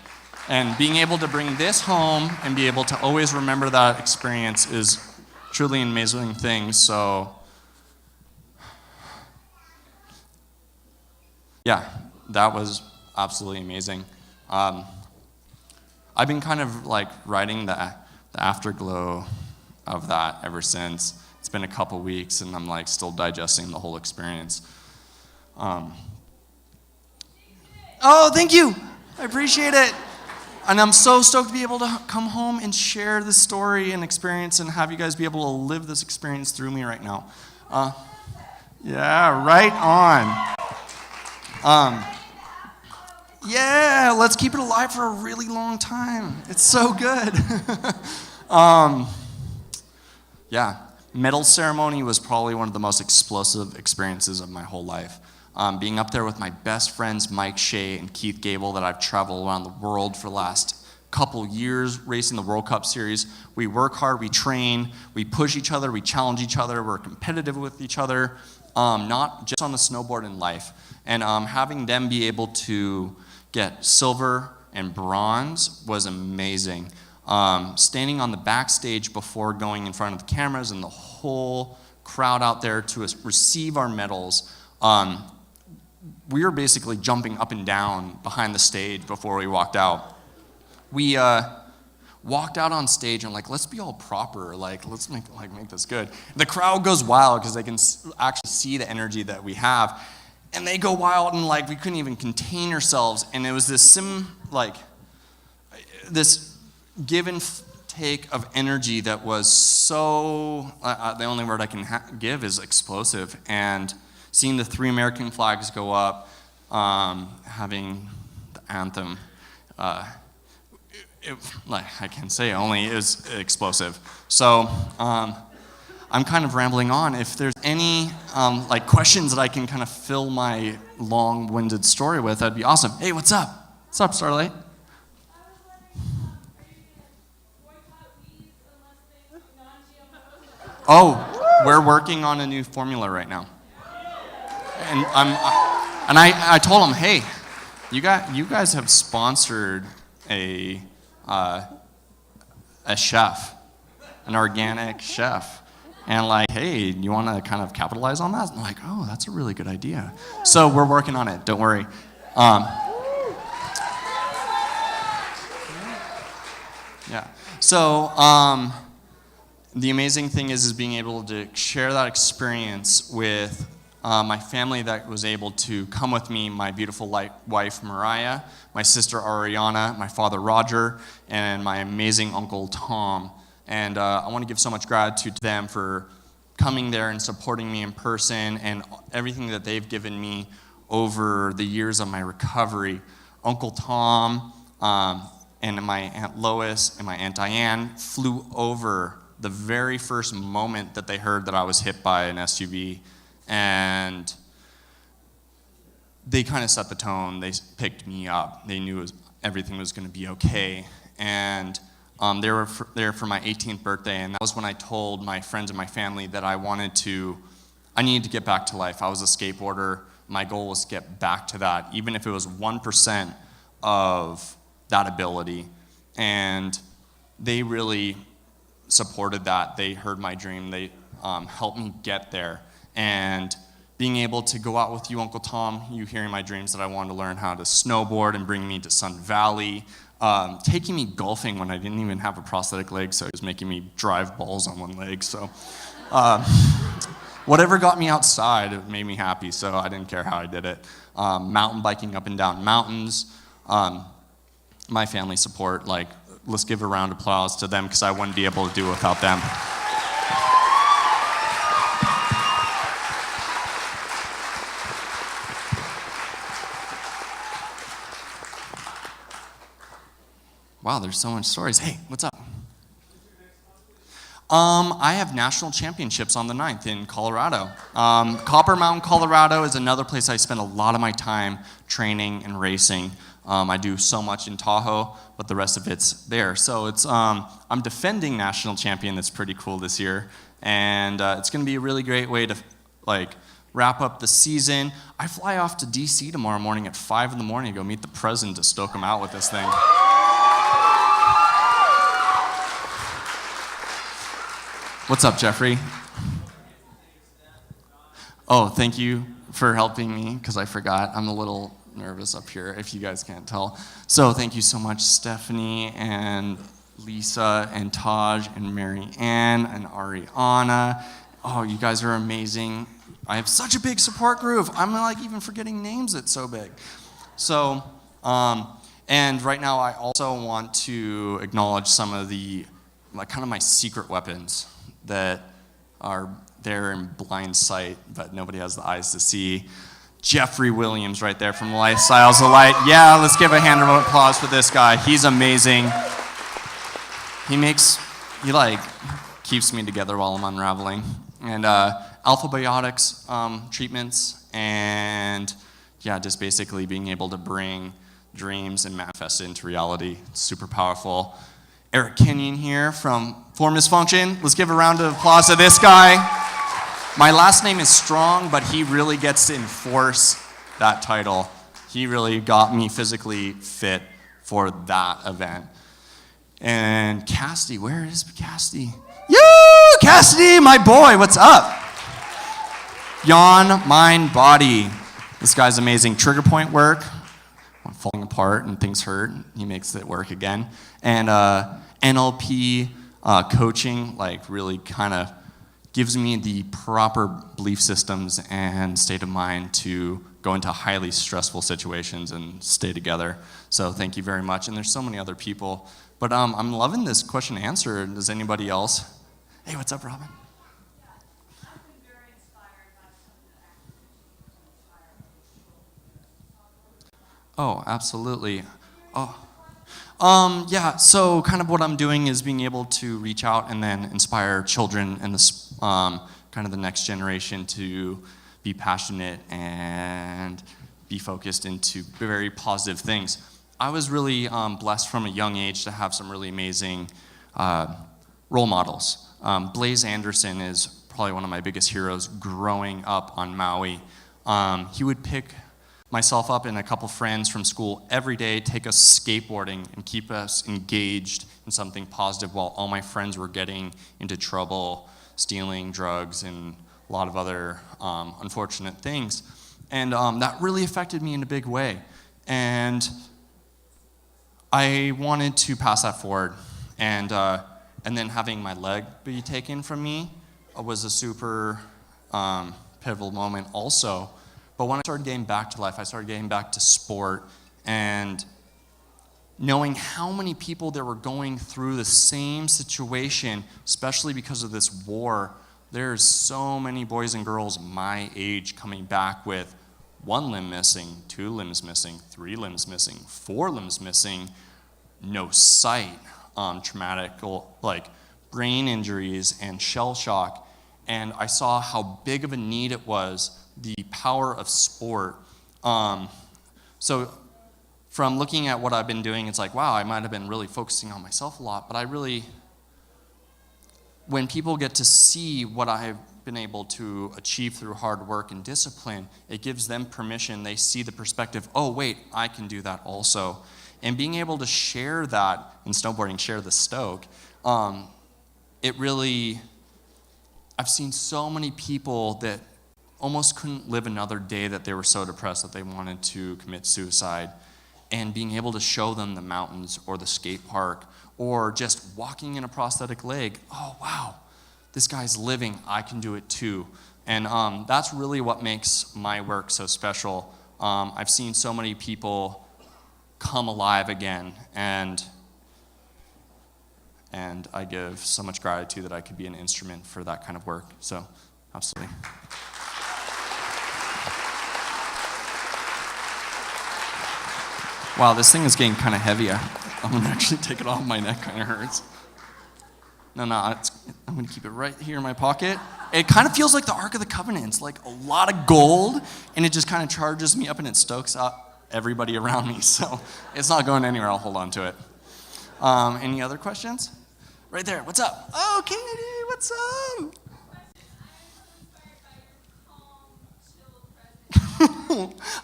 And being able to bring this home and be able to always remember that experience is truly an amazing thing. So yeah, that was absolutely amazing. I've been kind of like riding the afterglow of that ever since. It's been a couple weeks, and I'm like still digesting the whole experience. Oh, thank you. I appreciate it. And I'm so stoked to be able to come home and share this story and experience and have you guys be able to live this experience through me right now. Yeah, right on. Yeah, let's keep it alive for a really long time. It's so good. Yeah, medal ceremony was probably one of the most explosive experiences of my whole life. Being up there with my best friends, Mike Shea and Keith Gable, that I've traveled around the world for the last couple years racing the World Cup Series. We work hard, we train, we push each other, we challenge each other, we're competitive with each other, not just on the snowboard in life. And having them be able to get silver and bronze was amazing. Standing on the backstage before going in front of the cameras and the whole crowd out there to receive our medals, we were basically jumping up and down behind the stage before we walked out. We walked out on stage and like, let's be all proper, like let's make this good. The crowd goes wild because they can actually see the energy that we have, and they go wild and like we couldn't even contain ourselves. And it was this this give and take of energy that was so, the only word I can give is explosive. And seeing the 3 American flags go up, having anthem. Like I can say, only is explosive. So I'm kind of rambling on. If there's any like questions that I can kind of fill my long-winded story with, that'd be awesome. Hey, what's up? What's up, Starlight? Oh, we're working on a new formula right now. And I told him, hey, you guys have sponsored a chef, an organic chef, and like, hey, you want to kind of capitalize on that? And like, oh, that's a really good idea. So we're working on it. Don't worry. Yeah. So the amazing thing is being able to share that experience with my family that was able to come with me, my beautiful wife, Mariah, my sister, Ariana, my father, Roger, and my amazing uncle, Tom. And I want to give so much gratitude to them for coming there and supporting me in person and everything that they've given me over the years of my recovery. Uncle Tom and my Aunt Lois and my Aunt Diane flew over the very first moment that they heard that I was hit by an SUV. And they kind of set the tone. They picked me up. They knew everything was going to be okay. And they were there for my 18th birthday, and that was when I told my friends and my family that I needed to get back to life. I was a skateboarder. My goal was to get back to that, even if it was 1% of that ability. And they really supported that. They heard my dream. They helped me get there. And being able to go out with you, Uncle Tom, you hearing my dreams that I wanted to learn how to snowboard and bring me to Sun Valley, taking me golfing when I didn't even have a prosthetic leg, so he was making me drive balls on one leg. So whatever got me outside, it made me happy, so I didn't care how I did it. Mountain biking up and down mountains. My family support, like, let's give a round of applause to them because I wouldn't be able to do it without them. Wow, there's so much stories. Hey, what's up? I have national championships on the 9th in Colorado. Copper Mountain, Colorado is another place I spend a lot of my time training and racing. I do so much in Tahoe, but the rest of it's there. So it's I'm defending national champion. That's pretty cool this year, and it's going to be a really great way to wrap up the season. I fly off to DC tomorrow morning at 5 in the morning to go meet the president to stoke him out with this thing. What's up, Jeffrey? Oh, thank you for helping me, because I forgot. I'm a little nervous up here, if you guys can't tell. So thank you so much, Stephanie and Lisa and Taj and Mary Ann and Ariana. Oh, you guys are amazing. I have such a big support group. I'm like even forgetting names, it's so big. So, and right now I also want to acknowledge some of the, kind of my secret weapons that are there in blind sight, but nobody has the eyes to see. Jeffrey Williams right there from Lifestyles of Light. Yeah, let's give a hand of applause for this guy. He's amazing. He keeps me together while I'm unraveling. And Alpha Biotics treatments, and yeah, just basically being able to bring dreams and manifest it into reality. It's super powerful. Eric Kenyon here from Formless Function. Let's give a round of applause to this guy. My last name is Strong, but he really gets to enforce that title. He really got me physically fit for that event. And Cassidy, where is Cassidy? Yoo! Cassidy, my boy, what's up? Yawn, Mind, Body. This guy's amazing. Trigger point work. When falling apart and things hurt, he makes it work again. And NLP coaching, really kind of gives me the proper belief systems and state of mind to go into highly stressful situations and stay together. So thank you very much. And there's so many other people. But I'm loving this question and answer. Does anybody else? Hey, what's up, Robin? Oh, absolutely. Yeah, so kind of what I'm doing is being able to reach out and then inspire children and kind of the next generation to be passionate and be focused into very positive things. I was really blessed from a young age to have some really amazing role models. Blaze Anderson is probably one of my biggest heroes growing up on Maui. He would pick myself up and a couple friends from school every day, take us skateboarding and keep us engaged in something positive while all my friends were getting into trouble, stealing drugs, and a lot of other unfortunate things. And that really affected me in a big way. And I wanted to pass that forward. And then having my leg be taken from me was a super pivotal moment also. But when I started getting back to life, I started getting back to sport, and knowing how many people that were going through the same situation, especially because of this war. There's so many boys and girls my age coming back with 1 limb missing, 2 limbs missing, 3 limbs missing, 4 limbs missing, no sight, traumatic, like brain injuries and shell shock. And I saw how big of a need it was, the power of sport. So from looking at what I've been doing, it's like, wow, I might have been really focusing on myself a lot, but when people get to see what I've been able to achieve through hard work and discipline, it gives them permission. They see the perspective, oh, wait, I can do that also. And being able to share that in snowboarding, share the stoke, I've seen so many people that almost couldn't live another day, that they were so depressed that they wanted to commit suicide. And being able to show them the mountains or the skate park or just walking in a prosthetic leg, oh, wow, this guy's living, I can do it too. And that's really what makes my work so special. I've seen so many people come alive again, and I give so much gratitude that I could be an instrument for that kind of work. So, absolutely. Wow, this thing is getting kind of heavy. I'm gonna actually take it off. My neck kind of hurts. No, I'm gonna keep it right here in my pocket. It kind of feels like the Ark of the Covenant. It's like a lot of gold, and it just kind of charges me up and it stokes up everybody around me. So it's not going anywhere. I'll hold on to it. Any other questions? Right there. What's up? Oh, Katie, what's up?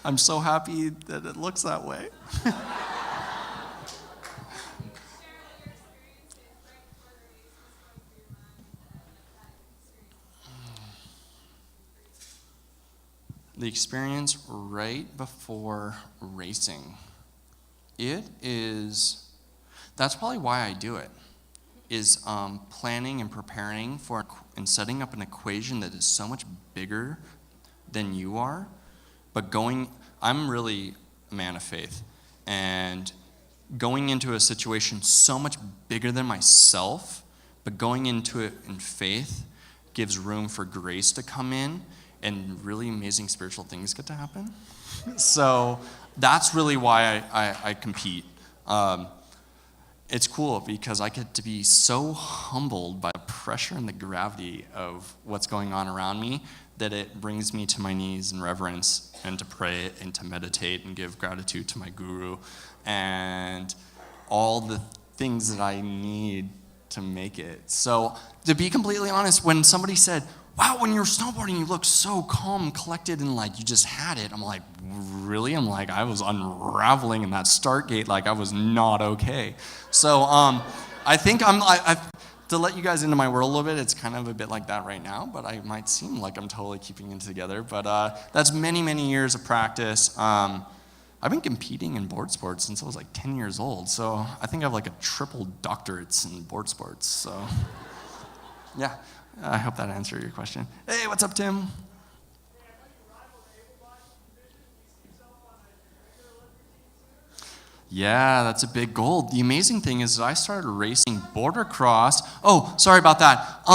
I'm so happy that it looks that way. The experience right before racing. That's probably why I do it, is planning and preparing for and setting up an equation that is so much bigger than you are. But I'm really a man of faith, and going into a situation so much bigger than myself, but going into it in faith gives room for grace to come in, and really amazing spiritual things get to happen. So that's really why I compete. It's cool because I get to be so humbled by the pressure and the gravity of what's going on around me that it brings me to my knees in reverence and to pray and to meditate and give gratitude to my guru and all the things that I need to make it. So to be completely honest, when somebody said, wow, when you're snowboarding, you look so calm, collected, and like you just had it. I'm like, really? I'm like, I was unraveling in that start gate like I was not okay. So I think to let you guys into my world a little bit, it's kind of a bit like that right now, but I might seem like I'm totally keeping it together. But that's many, many years of practice. I've been competing in board sports since I was like 10 years old, so I think I have like a triple doctorates in board sports. So yeah. I hope that answered your question. Hey, what's up, Tim? Yeah, that's a big goal. The amazing thing is that I started racing border cross. Oh, sorry about that.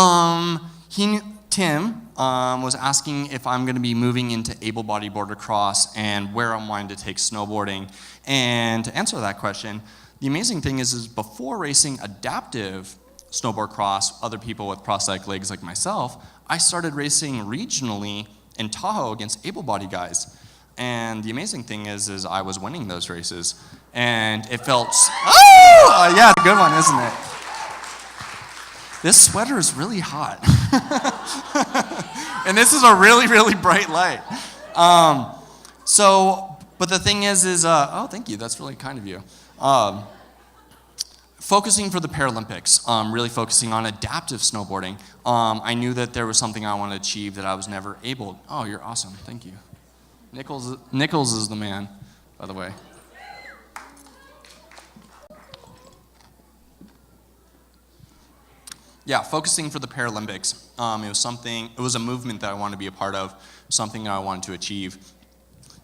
Tim was asking if I'm going to be moving into able-bodied border cross and where I'm wanting to take snowboarding. And to answer that question, the amazing thing is before racing adaptive snowboard cross, other people with prosthetic legs like myself, I started racing regionally in Tahoe against able-bodied guys. And the amazing thing is I was winning those races. And it felt, oh, yeah, it's a good one, isn't it? This sweater is really hot. And this is a really, really bright light. But the thing is oh, thank you, that's really kind of you. Focusing for the Paralympics, really focusing on adaptive snowboarding. I knew that there was something I wanted to achieve that I was never able. Oh, you're awesome, thank you. Nichols is the man, by the way. Yeah, focusing for the Paralympics. It was a movement that I wanted to be a part of, something that I wanted to achieve.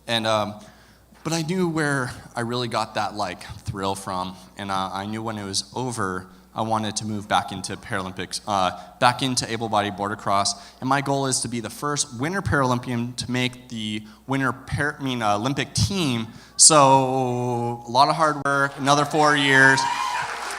And, but I knew where I really got that thrill from, and I knew when it was over, I wanted to move back into Paralympics, back into able-bodied border cross, and my goal is to be the first winter Paralympian to make the winter Olympic team. So a lot of hard work, another 4 years,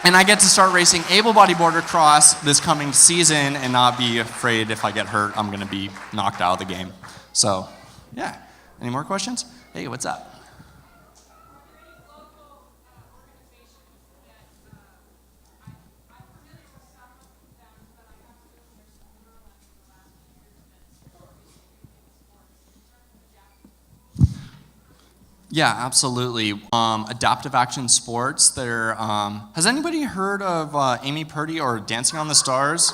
and I get to start racing able-bodied border cross this coming season and not be afraid if I get hurt, I'm going to be knocked out of the game. So, yeah. Any more questions? Hey, what's up? Yeah, absolutely. Adaptive Action Sports. Has anybody heard of Amy Purdy or Dancing on the Stars?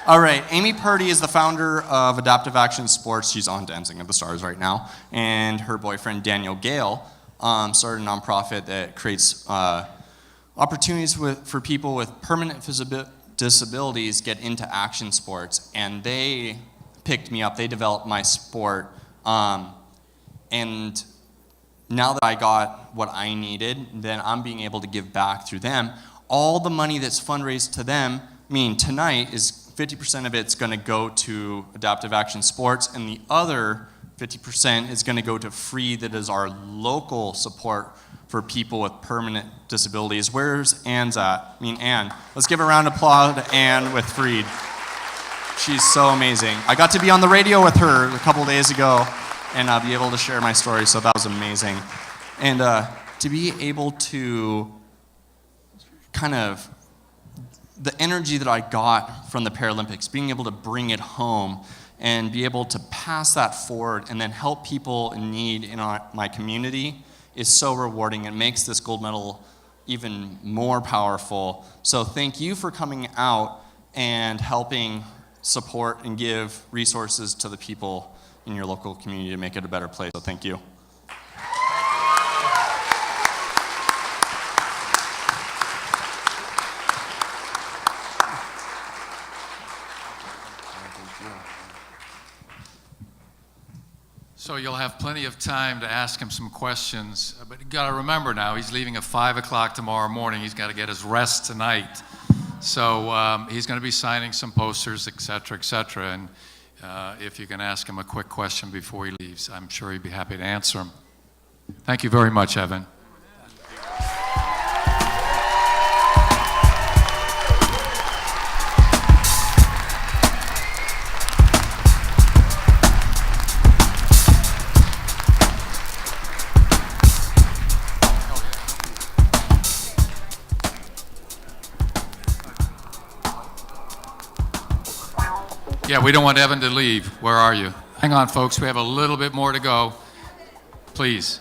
All right, Amy Purdy is the founder of Adaptive Action Sports. She's on Dancing on the Stars right now. And her boyfriend, Daniel Gale, started a nonprofit that creates opportunities for people with permanent disabilities get into action sports. And they picked me up. They developed my sport. And now that I got what I needed, then I'm being able to give back through them. All the money that's fundraised to them, tonight is 50% of it's going to go to Adaptive Action Sports, and the other 50% is going to go to Freed, that is our local support for people with permanent disabilities. Where's Anne's at? Anne. Let's give a round of applause to Anne with Freed. She's so amazing. I got to be on the radio with her a couple days ago, and I'll be able to share my story, so that was amazing. And to be able to the energy that I got from the Paralympics, being able to bring it home and be able to pass that forward and then help people in need in my community is so rewarding. It makes this gold medal even more powerful. So thank you for coming out and helping support and give resources to the people in your local community to make it a better place. So thank you. So you'll have plenty of time to ask him some questions, but you got to remember now, he's leaving at 5 o'clock tomorrow morning. He's got to get his rest tonight. So he's going to be signing some posters, et cetera, and if you can ask him a quick question before he leaves, I'm sure he'd be happy to answer them. Thank you very much, Evan. Yeah, we don't want Evan to leave. Where are you? Hang on, folks. We have a little bit more to go. Please.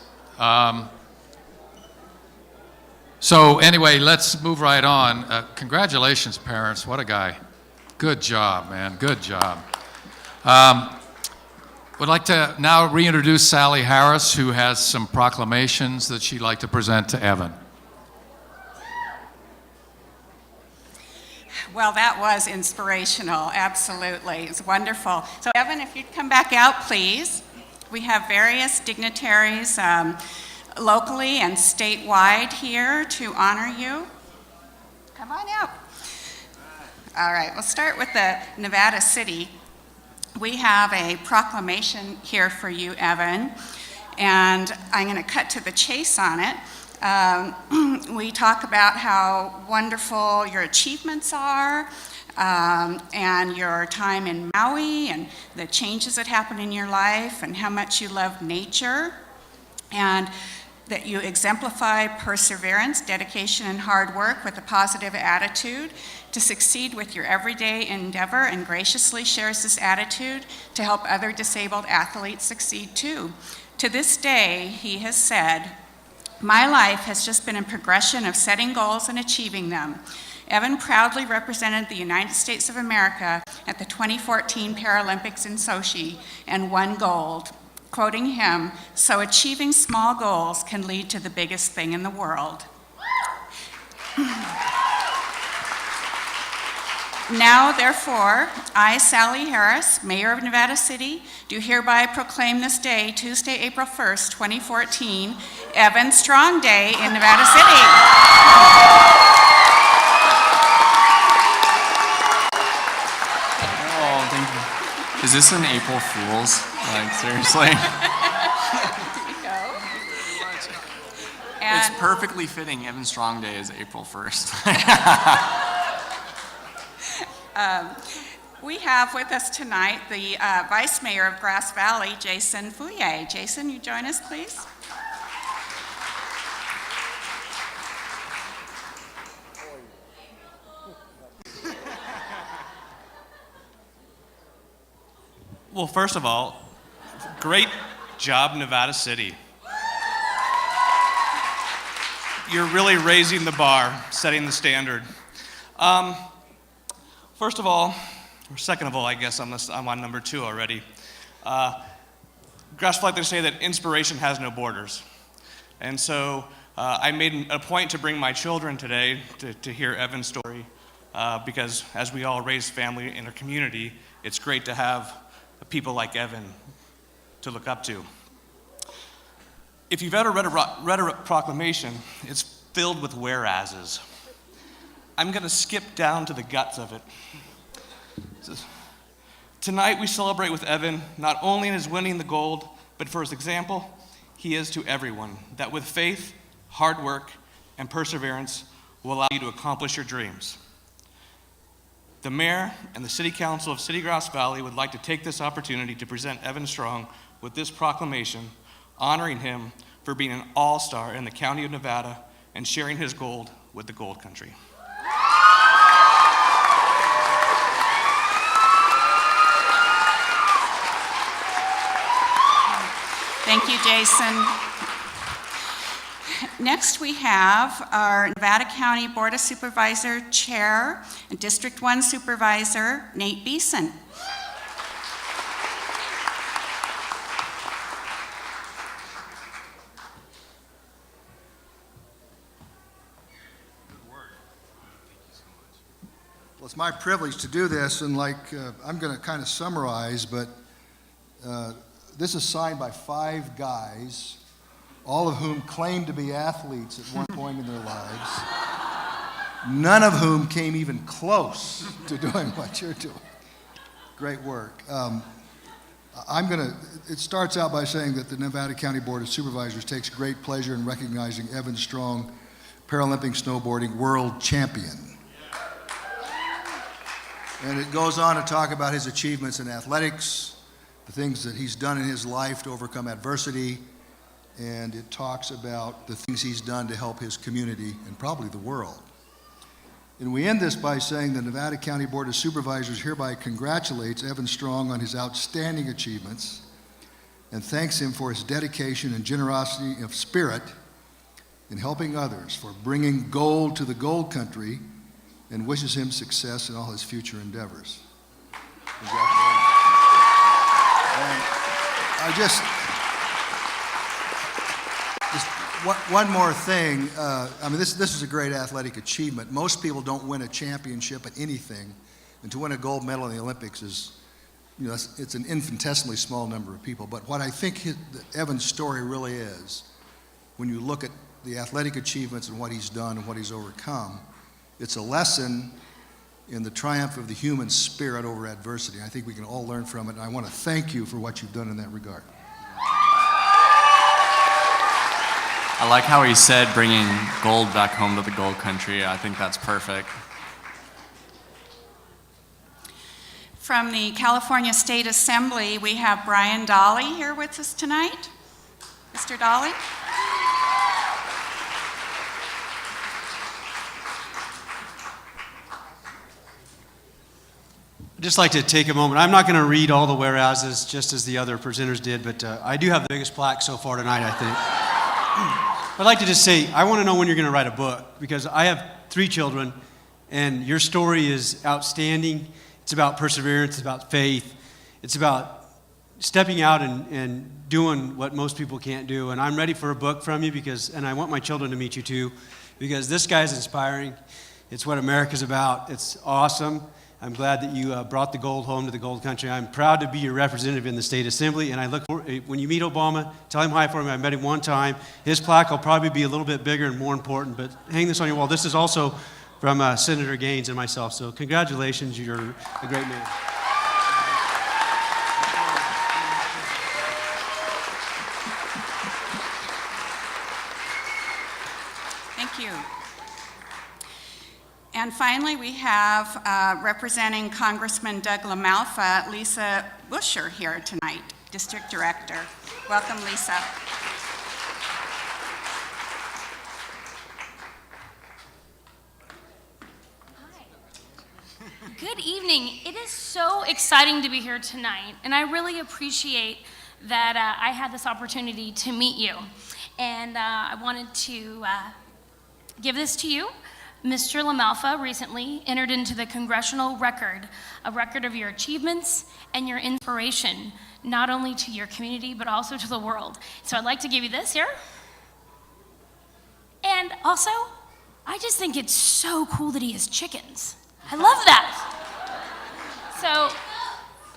So anyway, let's move right on. Congratulations, parents. What a guy. Good job, man. Good job. Would like to now reintroduce Sally Harris, who has some proclamations that she'd like to present to Evan. Well, that was inspirational, absolutely. It's wonderful. So Evan, if you'd come back out, please. We have various dignitaries locally and statewide here to honor you. Come on out. All right, we'll start with the Nevada City we have a proclamation here for you, Evan, and I'm going to cut to the chase on it. We talk about how wonderful your achievements are, and your time in Maui and the changes that happen in your life and how much you love nature, and that you exemplify perseverance, dedication, and hard work with a positive attitude to succeed with your everyday endeavor, and graciously shares this attitude to help other disabled athletes succeed too. To this day, he has said, "My life has just been a progression of setting goals and achieving them." Evan proudly represented the United States of America at the 2014 Paralympics in Sochi and won gold. Quoting him, "So achieving small goals can lead to the biggest thing in the world." Now, therefore, I, Sally Harris, Mayor of Nevada City, do hereby proclaim this day, Tuesday, April 1st, 2014, Evan Strong Day in Nevada City. Oh, thank you. Is this an April Fool's? Like, seriously? It's perfectly fitting. Evan Strong Day is April 1st. We have with us tonight the Vice Mayor of Grass Valley, Jason Fouye. Jason, you join us, please. Well, first of all, great job, Nevada City. You're really raising the bar, setting the standard. First of all, or second of all, I guess I'm on number 2 already. Grass Valley, they say that inspiration has no borders. And so I made a point to bring my children today to hear Evan's story, because as we all raise family in a community, it's great to have people like Evan to look up to. If you've ever read a proclamation, it's filled with whereases. I'm going to skip down to the guts of it. Tonight we celebrate with Evan, not only in his winning the gold, but for his example he is to everyone, that with faith, hard work, and perseverance will allow you to accomplish your dreams. The Mayor and the City Council of City Grass Valley would like to take this opportunity to present Evan Strong with this proclamation, honoring him for being an all-star in the County of Nevada and sharing his gold with the Gold Country. Thank you, Jason. Next, we have our Nevada County Board of Supervisor Chair and District 1 Supervisor, Nate Beeson. Well, it's my privilege to do this, and I'm going to kind of summarize, but this is signed by 5 guys, all of whom claim to be athletes at one point in their lives, none of whom came even close to doing what you're doing. Great work. It starts out by saying that the Nevada County Board of Supervisors takes great pleasure in recognizing Evan Strong, Paralympic snowboarding world champion. And it goes on to talk about his achievements in athletics, the things that he's done in his life to overcome adversity, and it talks about the things he's done to help his community and probably the world. And we end this by saying the Nevada County Board of Supervisors hereby congratulates Evan Strong on his outstanding achievements and thanks him for his dedication and generosity of spirit in helping others, for bringing gold to the Gold Country, and wishes him success in all his future endeavors. Congratulations. And just one more thing. This is a great athletic achievement. Most people don't win a championship at anything, and to win a gold medal in the Olympics is, it's an infinitesimally small number of people. But what I think Evan's story really is, when you look at the athletic achievements and what he's done and what he's overcome, it's a lesson in the triumph of the human spirit over adversity. I think we can all learn from it, and I want to thank you for what you've done in that regard. I like how he said bringing gold back home to the gold country. I think that's perfect. From the California State Assembly, we have Brian Dolly here with us tonight. Mr. Dolly. I'd just like to take a moment. I'm not going to read all the whereases just as the other presenters did, but I do have the biggest plaque so far tonight, I think. I'd like to just say, I want to know when you're going to write a book, because I have 3 children, and your story is outstanding. It's about perseverance, it's about faith, it's about stepping out and doing what most people can't do. And I'm ready for a book from you, and I want my children to meet you too, because this guy's inspiring. It's what America's about. It's awesome. I'm glad that you brought the gold home to the gold country. I'm proud to be your representative in the State Assembly, and I look for, when you meet Obama, tell him hi for me. I met him one time. His plaque will probably be a little bit bigger and more important, but hang this on your wall. This is also from Senator Gaines and myself, so congratulations, you're a great man. Thank you. And finally, we have representing Congressman Doug LaMalfa, Lisa Busher here tonight, District Director. Welcome, Lisa. Good evening. It is so exciting to be here tonight, and I really appreciate that I had this opportunity to meet you. And I wanted to give this to you. Mr. LaMalfa recently entered into the congressional record, a record of your achievements and your inspiration, not only to your community, but also to the world. So I'd like to give you this here. And also, I just think it's so cool that he has chickens. I love that. So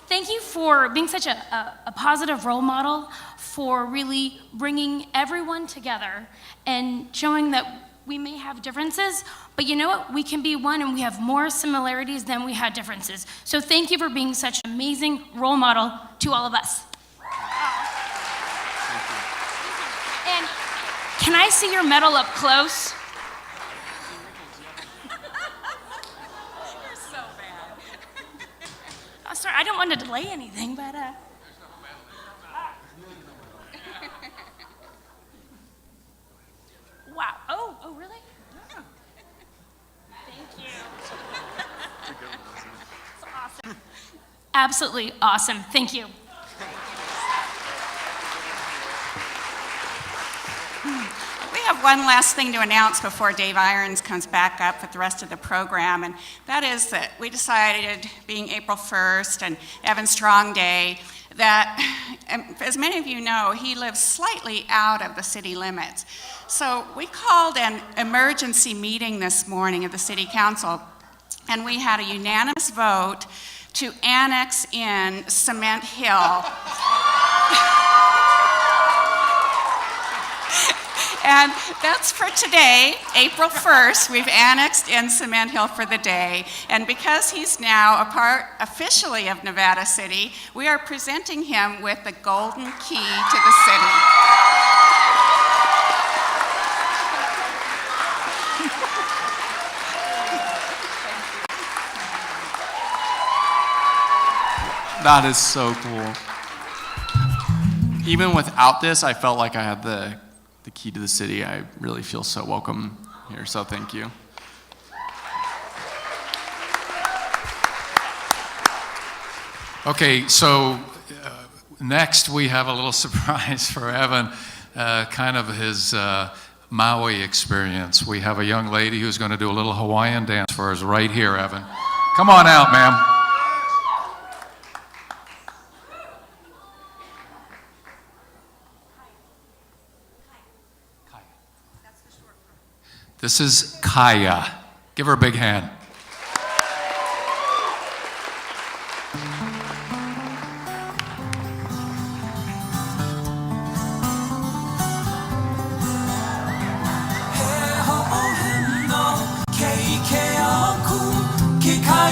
thank you for being such a positive role model, for really bringing everyone together and showing that we may have differences, but you know what? We can be one, and we have more similarities than we had differences. So thank you for being such an amazing role model to all of us. And can I see your medal up close? You're so bad. Oh, sorry, I don't want to delay anything, but wow. Oh, really? Yeah. Thank you. It's awesome. Absolutely awesome. Thank you. We have one last thing to announce before Dave Irons comes back up with the rest of the program, and that is that we decided, being April 1st and Evan Strong Day, that, as many of you know, he lives slightly out of the city limits. So we called an emergency meeting this morning of the City Council, and we had a unanimous vote to annex in Cement Hill. And that's for today, April 1st. We've annexed in Cement Hill for the day. And because he's now a part officially of Nevada City, we are presenting him with the golden key to the city. That is so cool. Even without this, I felt like I had the key to the city. I really feel so welcome here, so thank you. Okay, so next we have a little surprise for Evan, kind of his Maui experience. We have a young lady who's going to do a little Hawaiian dance for us right here, Evan. Come on out, ma'am. This is Kaya. Give her a big hand. Kaya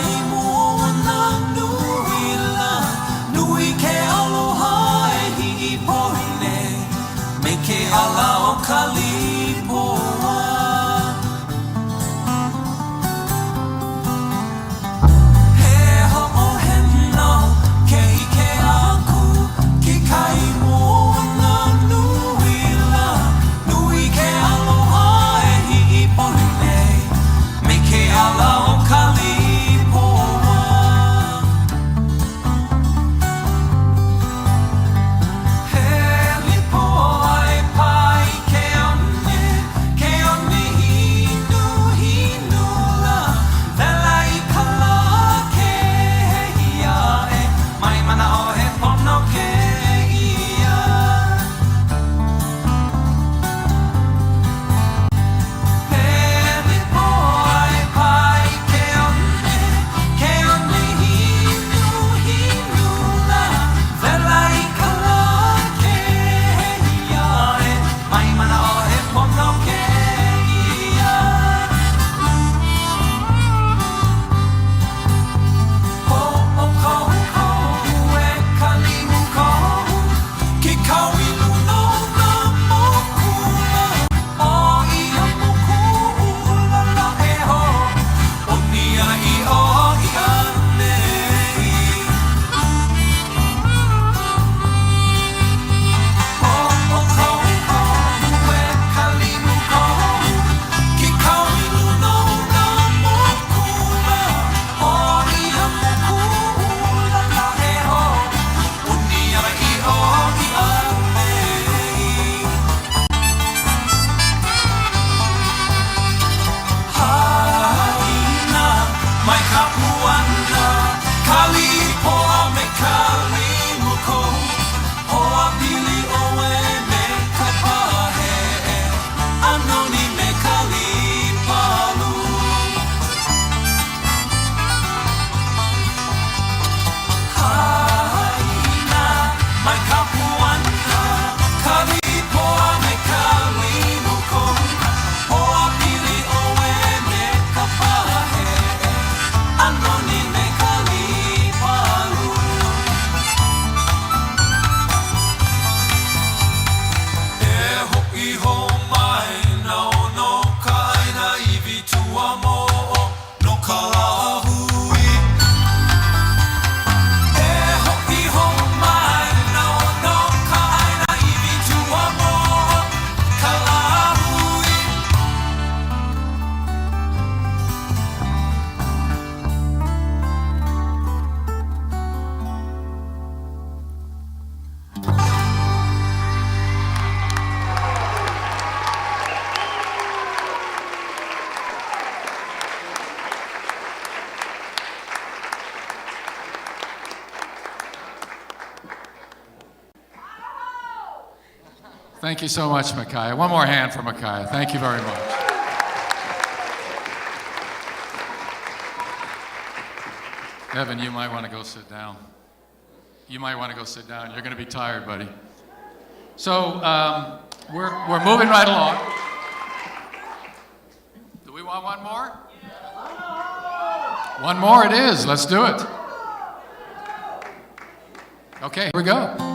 Thank you so much, Micaiah. One more hand for Micaiah. Thank you very much. Evan, you might want to go sit down. You might want to go sit down. You're going to be tired, buddy. So we're moving right along. Do we want one more? One more it is. Let's do it. Okay, here we go.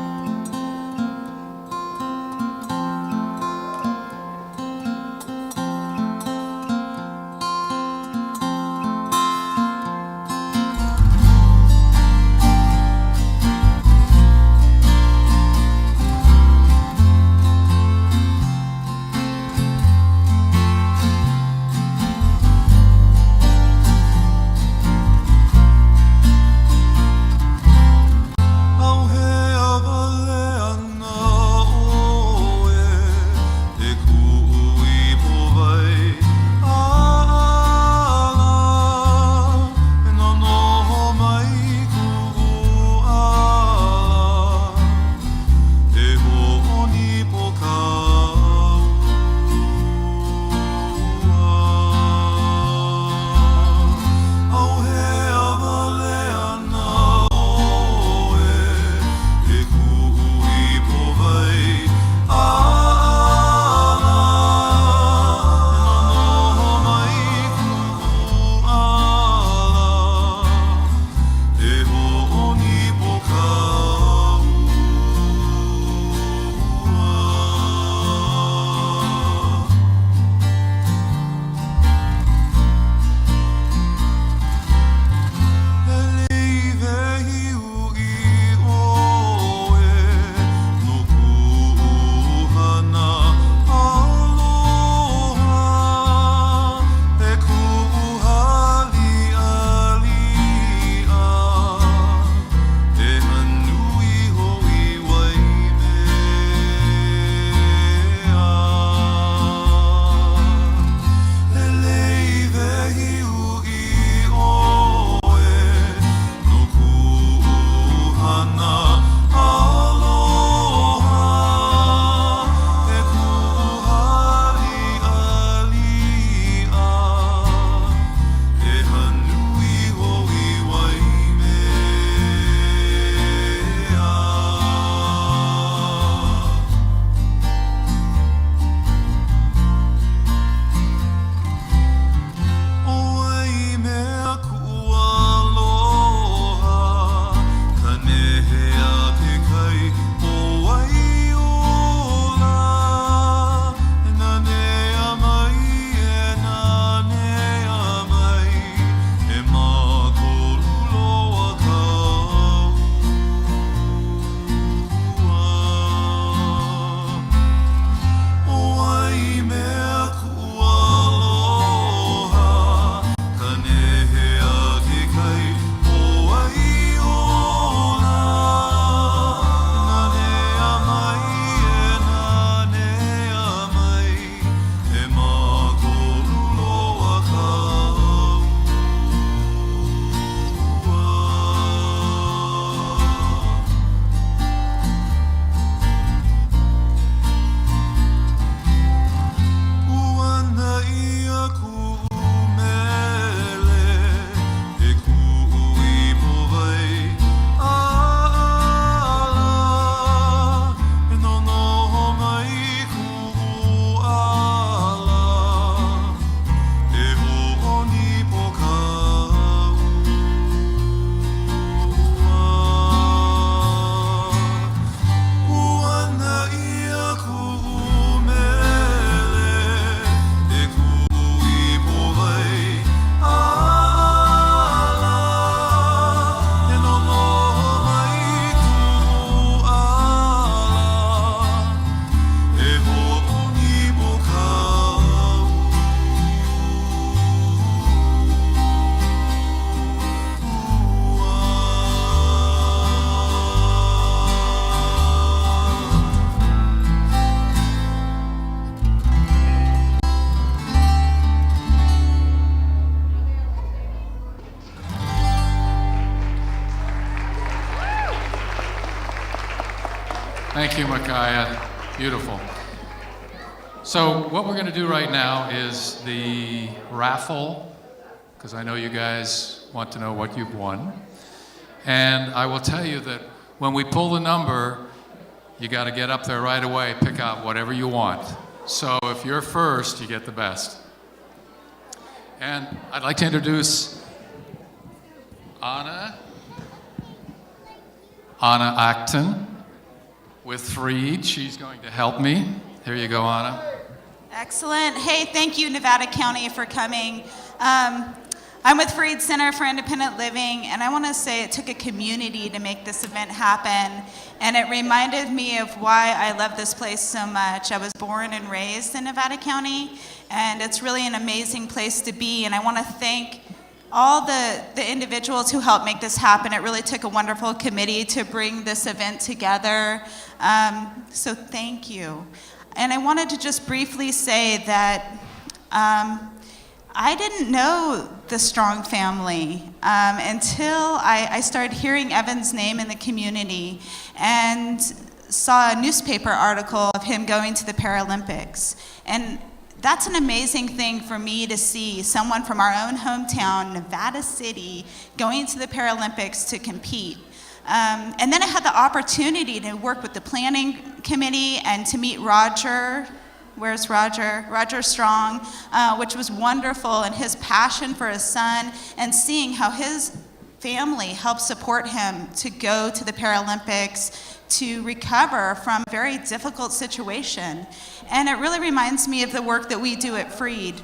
Thank you, Micaiah. Beautiful. So what we're going to do right now is the raffle, because I know you guys want to know what you've won. And I will tell you that when we pull the number, you got to get up there right away, pick out whatever you want. So if you're first, you get the best. And I'd like to introduce Anna Acton with Freed. She's going to help me. Here you go, Anna. Excellent. Hey, thank you, Nevada County, for coming. I'm with Freed Center for Independent Living, and I want to say it took a community to make this event happen, and it reminded me of why I love this place so much. I was born and raised in Nevada County, and it's really an amazing place to be, and I want to thank all the individuals who helped make this happen. It really took a wonderful committee to bring this event together, so thank you. And I wanted to just briefly say that I didn't know the Strong family until I started hearing Evan's name in the community and saw a newspaper article of him going to the Paralympics. And that's an amazing thing for me to see, someone from our own hometown, Nevada City, going to the Paralympics to compete. And then I had the opportunity to work with the planning committee and to meet Roger. Where's Roger? Roger Strong, which was wonderful, and his passion for his son, and seeing how his family helped support him to go to the Paralympics to recover from a very difficult situation. And it really reminds me of the work that we do at Freed.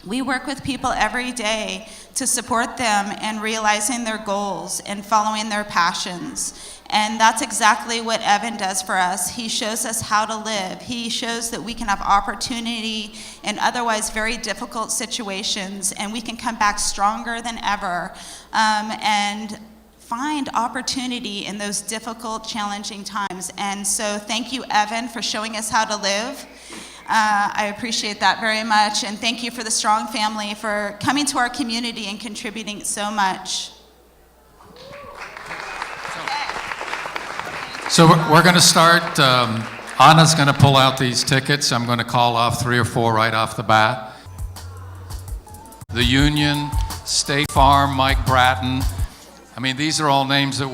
We work with people every day to support them in realizing their goals and following their passions. And that's exactly what Evan does for us. He shows us how to live. He shows that we can have opportunity in otherwise very difficult situations, and we can come back stronger than ever and find opportunity in those difficult, challenging times. And so thank you, Evan, for showing us how to live. I appreciate that very much, and thank you for the Strong family for coming to our community and contributing so much. So we're going to start. Anna's going to pull out these tickets. I'm going to call off 3 or 4 right off the bat. The Union, State Farm, Mike Bratton. I mean, these are all names that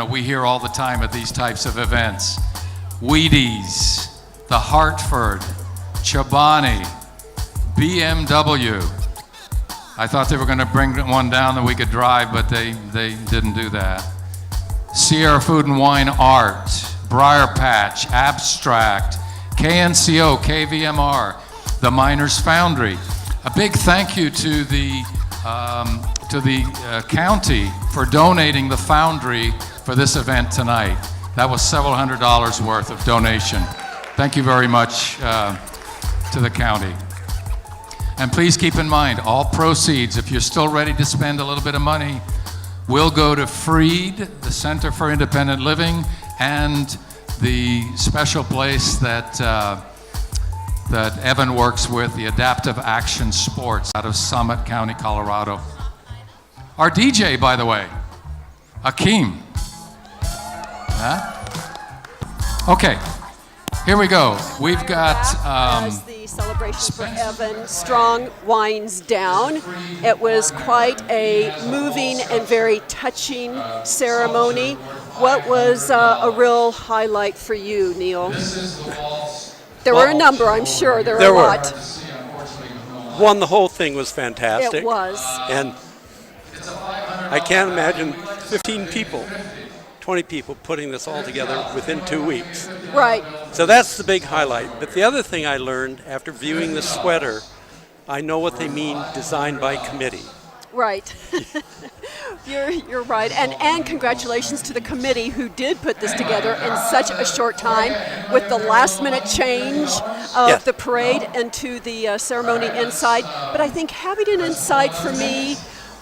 we hear all the time at these types of events. Wheaties, the Hartford, Chobani, BMW. I thought they were going to bring one down that we could drive, but they didn't do that. Sierra Food and Wine Art, Briar Patch, Abstract, KNCO, KVMR, the Miners Foundry. A big thank you to the county for donating the foundry for this event tonight. That was several $100s worth of donation. Thank you very much to the county. And please keep in mind, all proceeds, if you're still ready to spend a little bit of money, will go to Freed, the Center for Independent Living, and the special place that Evan works with, the Adaptive Action Sports out of Summit County, Colorado. Our DJ, by the way, Akeem. Huh? Okay, here we go. We've got... as the celebration for Evan Strong winds down. It was quite a moving and very touching ceremony. What was a real highlight for you, Neil? There were a number, I'm sure. There were a lot. One, the whole thing was fantastic. It was. And I can't imagine 15 people, 20 people putting this all together within 2 weeks. Right. So that's the big highlight. But the other thing I learned after viewing the sweater, I know what they mean, designed by committee. Right. You're right. And congratulations to the committee who did put this together in such a short time with the last minute change of the parade into the ceremony inside. But I think having it inside for me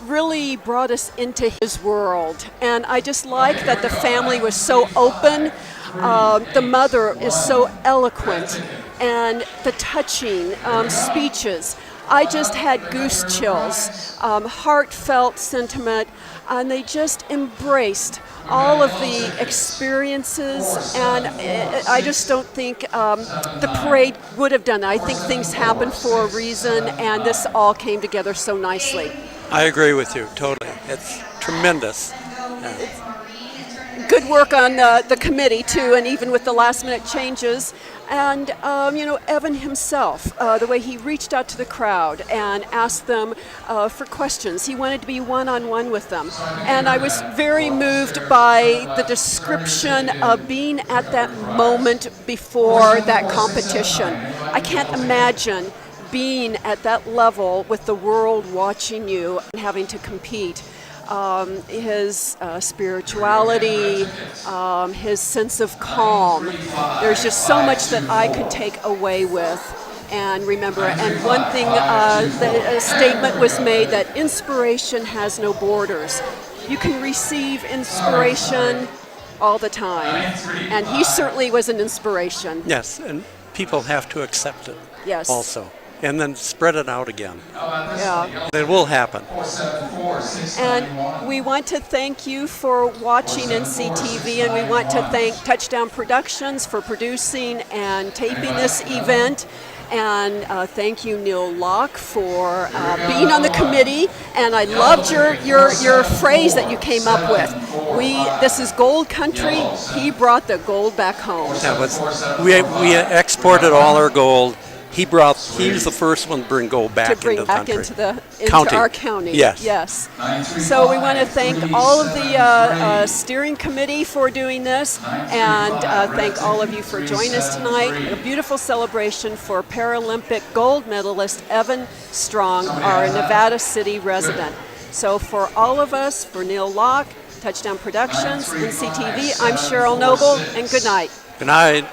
really brought us into his world. And I just like that the family was so open. The mother is so eloquent, and the touching speeches. I just had goose chills, heartfelt sentiment, and they just embraced all of the experiences, and I just don't think the parade would have done that. I think things happen for a reason, and this all came together so nicely. I agree with you, totally. It's tremendous. Good work on the committee, too, and even with the last-minute changes. And, Evan himself, the way he reached out to the crowd and asked them for questions. He wanted to be one-on-one with them. And I was very moved by the description of being at that moment before that competition. I can't imagine being at that level with the world watching you and having to compete. His spirituality, his sense of calm. There's just so much that I could take away with and remember. And one thing, a statement was made that inspiration has no borders. You can receive inspiration all the time. And he certainly was an inspiration. Yes, and people have to accept it. Yes. Also. And then spread it out again. Yeah. It will happen. And we want to thank you for watching NCTV, and we want to thank Touchdown Productions for producing and taping this event. And thank you, Neil Locke, for being on the committee. And I loved your phrase that you came up with. This is gold country. He brought the gold back home. That was we exported all our gold. He was the first one to bring gold back into the country. Into our county. Yes. So we want to thank all of the steering committee for doing this, and thank all of you for joining us tonight. A beautiful celebration for Paralympic gold medalist Evan Strong, our Nevada City resident. So for all of us, for Neil Locke, Touchdown Productions, NCTV, I'm Cheryl Noble, and good night. Good night.